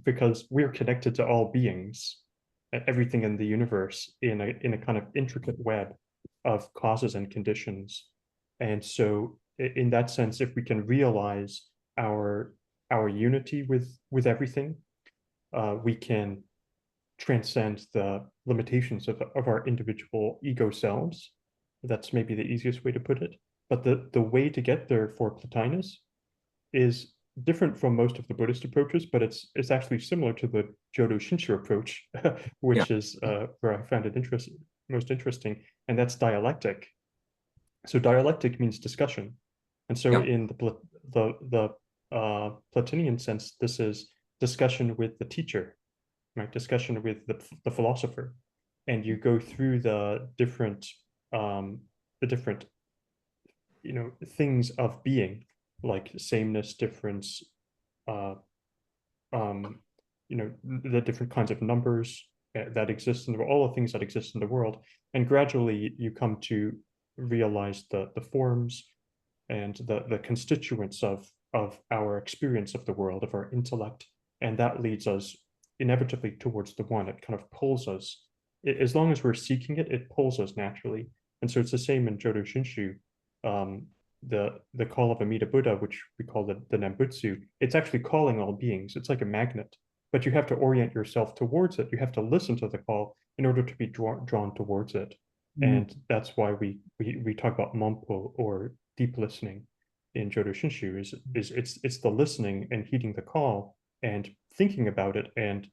Speaker 6: because we're connected to all beings, everything in the universe in a kind of intricate web of causes and conditions. And so in that sense, if we can realize our unity with everything, we can transcend the limitations of our individual ego selves. That's maybe the easiest way to put it. But the way to get there for Plotinus is different from most of the Buddhist approaches, but it's actually similar to the Jodo Shinshu approach, which is where I found it most interesting, and that's dialectic. So dialectic means discussion, and so in the Platonian sense, this is discussion with the teacher, right? Discussion with the philosopher, and you go through the different things of being, like sameness, difference, the different kinds of numbers that exist in the world, all the things that exist in the world, and gradually you come to realize the forms and the constituents of our experience of the world, of our intellect, and that leads us inevitably towards the one. It kind of pulls us, as long as we're seeking it, it pulls us naturally. And so it's the same in Jodo Shinshu. the call of Amida Buddha, which we call the Nembutsu, it's actually calling all beings. It's like a magnet, but you have to orient yourself towards it. You have to listen to the call in order to be drawn towards it. And that's why we talk about Mompo, or deep listening, in Jodo Shinshu. It's the listening and heeding the call and thinking about it and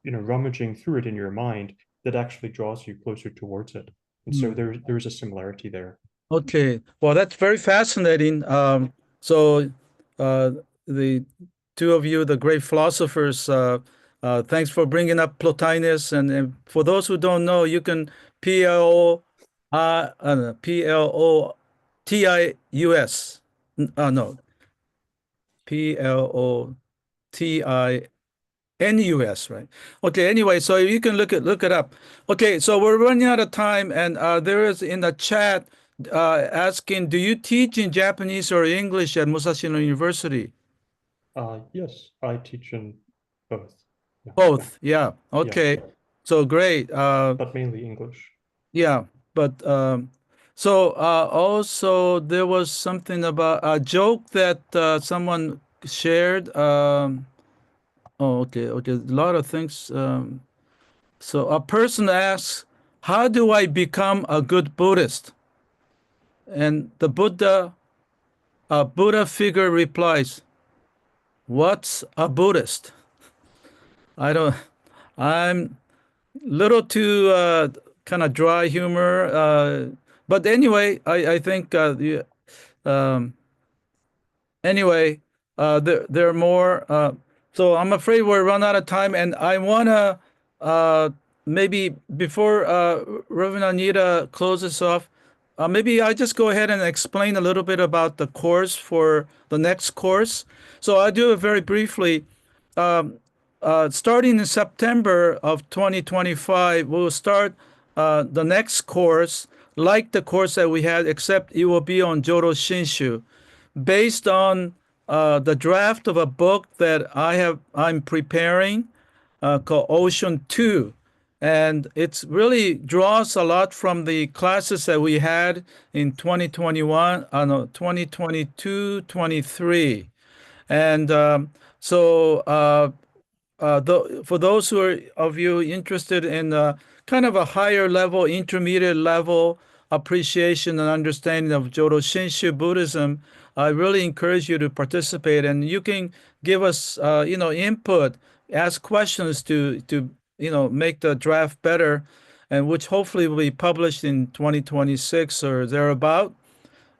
Speaker 6: rummaging through it in your mind that actually draws you closer towards it. And so there's a similarity there.
Speaker 2: Okay, well, that's very fascinating. So the two of you, the great philosophers, thanks for bringing up Plotinus. And for those who don't know, you can Plotinus. No, Plotinus, right? Okay, anyway, so you can look it up. Okay, so we're running out of time, and there is in the chat asking, do you teach in Japanese or English at Musashino University?
Speaker 6: Yes, I teach in both. Yeah.
Speaker 2: Both, yeah. Okay,
Speaker 6: Yeah.
Speaker 2: so great.
Speaker 6: But mainly English.
Speaker 2: Yeah, but so also there was something about a joke that someone shared. Oh, okay, a lot of things. So a person asks, "How do I become a good Buddhist?" And the Buddha figure replies, "What's a Buddhist?" I'm little too kind of dry humor, but anyway, I think anyway, there are more. So I'm afraid we're run out of time, and I wanna maybe before Reverend Anita closes off, maybe I just go ahead and explain a little bit about the course for the next course. So I'll do it very briefly. Starting in September of 2025, we'll start the next course, like the course that we had, except it will be on Jodo Shinshu, based on the draft of a book that I'm preparing called Ocean 2. And it really draws a lot from the classes that we had in 2022, 23. And for those of you interested in kind of a higher level, intermediate level appreciation and understanding of Jodo Shinshu Buddhism, I really encourage you to participate, and you can give us input, ask questions to make the draft better, and which hopefully will be published in 2026 or thereabout.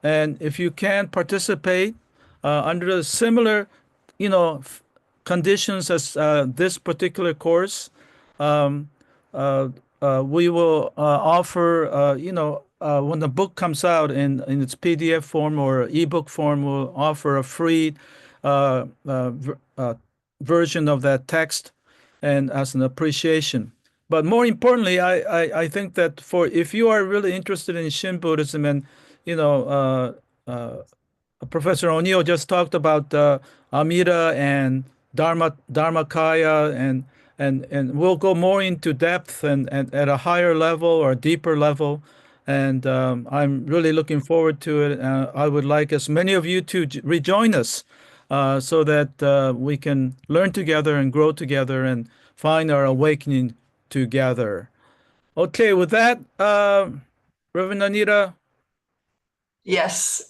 Speaker 2: And if you can participate under the similar conditions as this particular course, we will offer, when the book comes out in its PDF form or ebook form, we'll offer a free version of that text and as an appreciation. But more importantly, I think that if you are really interested in Shin Buddhism, and Professor O'Neill just talked about Amida and Dharmakaya, and we'll go more into depth and at a higher level or a deeper level. And I'm really looking forward to it. I would like as many of you to rejoin us so that we can learn together and grow together and find our awakening together. Okay, with that, Reverend Anita.
Speaker 1: Yes.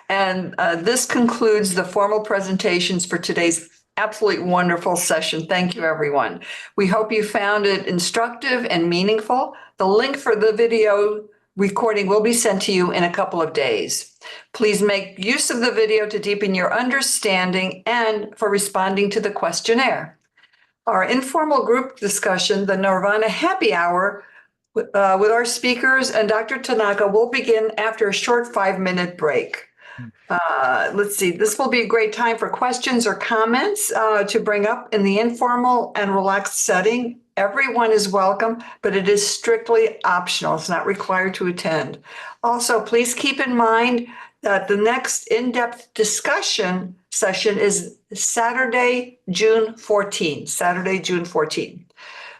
Speaker 1: And this concludes the formal presentations for today's absolutely wonderful session. Thank you, everyone. We hope you found it instructive and meaningful. The link for the video recording will be sent to you in a couple of days. Please make use of the video to deepen your understanding and for responding to the questionnaire. Our informal group discussion, the Nirvana Happy Hour, with our speakers and Dr. Tanaka, will begin after a short 5-minute break. Let's see, this will be a great time for questions or comments to bring up in the informal and relaxed setting. Everyone is welcome, but it is strictly optional. It's not required to attend. Also, please keep in mind that the next in-depth discussion session is Saturday, June 14.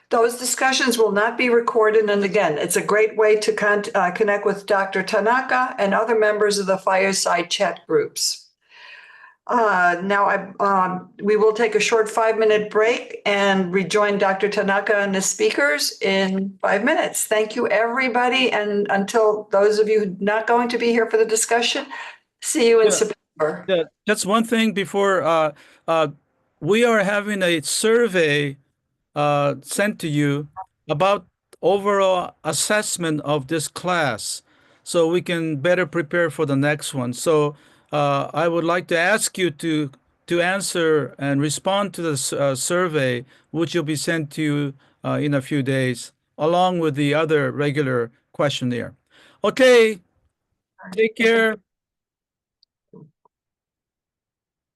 Speaker 1: Those discussions will not be recorded, and again, it's a great way to connect with Dr. Tanaka and other members of the Fireside Chat groups. Now we will take a short 5-minute break and rejoin Dr. Tanaka and the speakers in 5 minutes. Thank you, everybody, and until those of you who are not going to be here for the discussion, see you in September.
Speaker 2: Yeah, that's one thing before we are having a survey sent to you about overall assessment of this class so we can better prepare for the next one. So I would like to ask you to answer and respond to the survey, which will be sent to you in a few days, along with the other regular questionnaire. Okay, take care.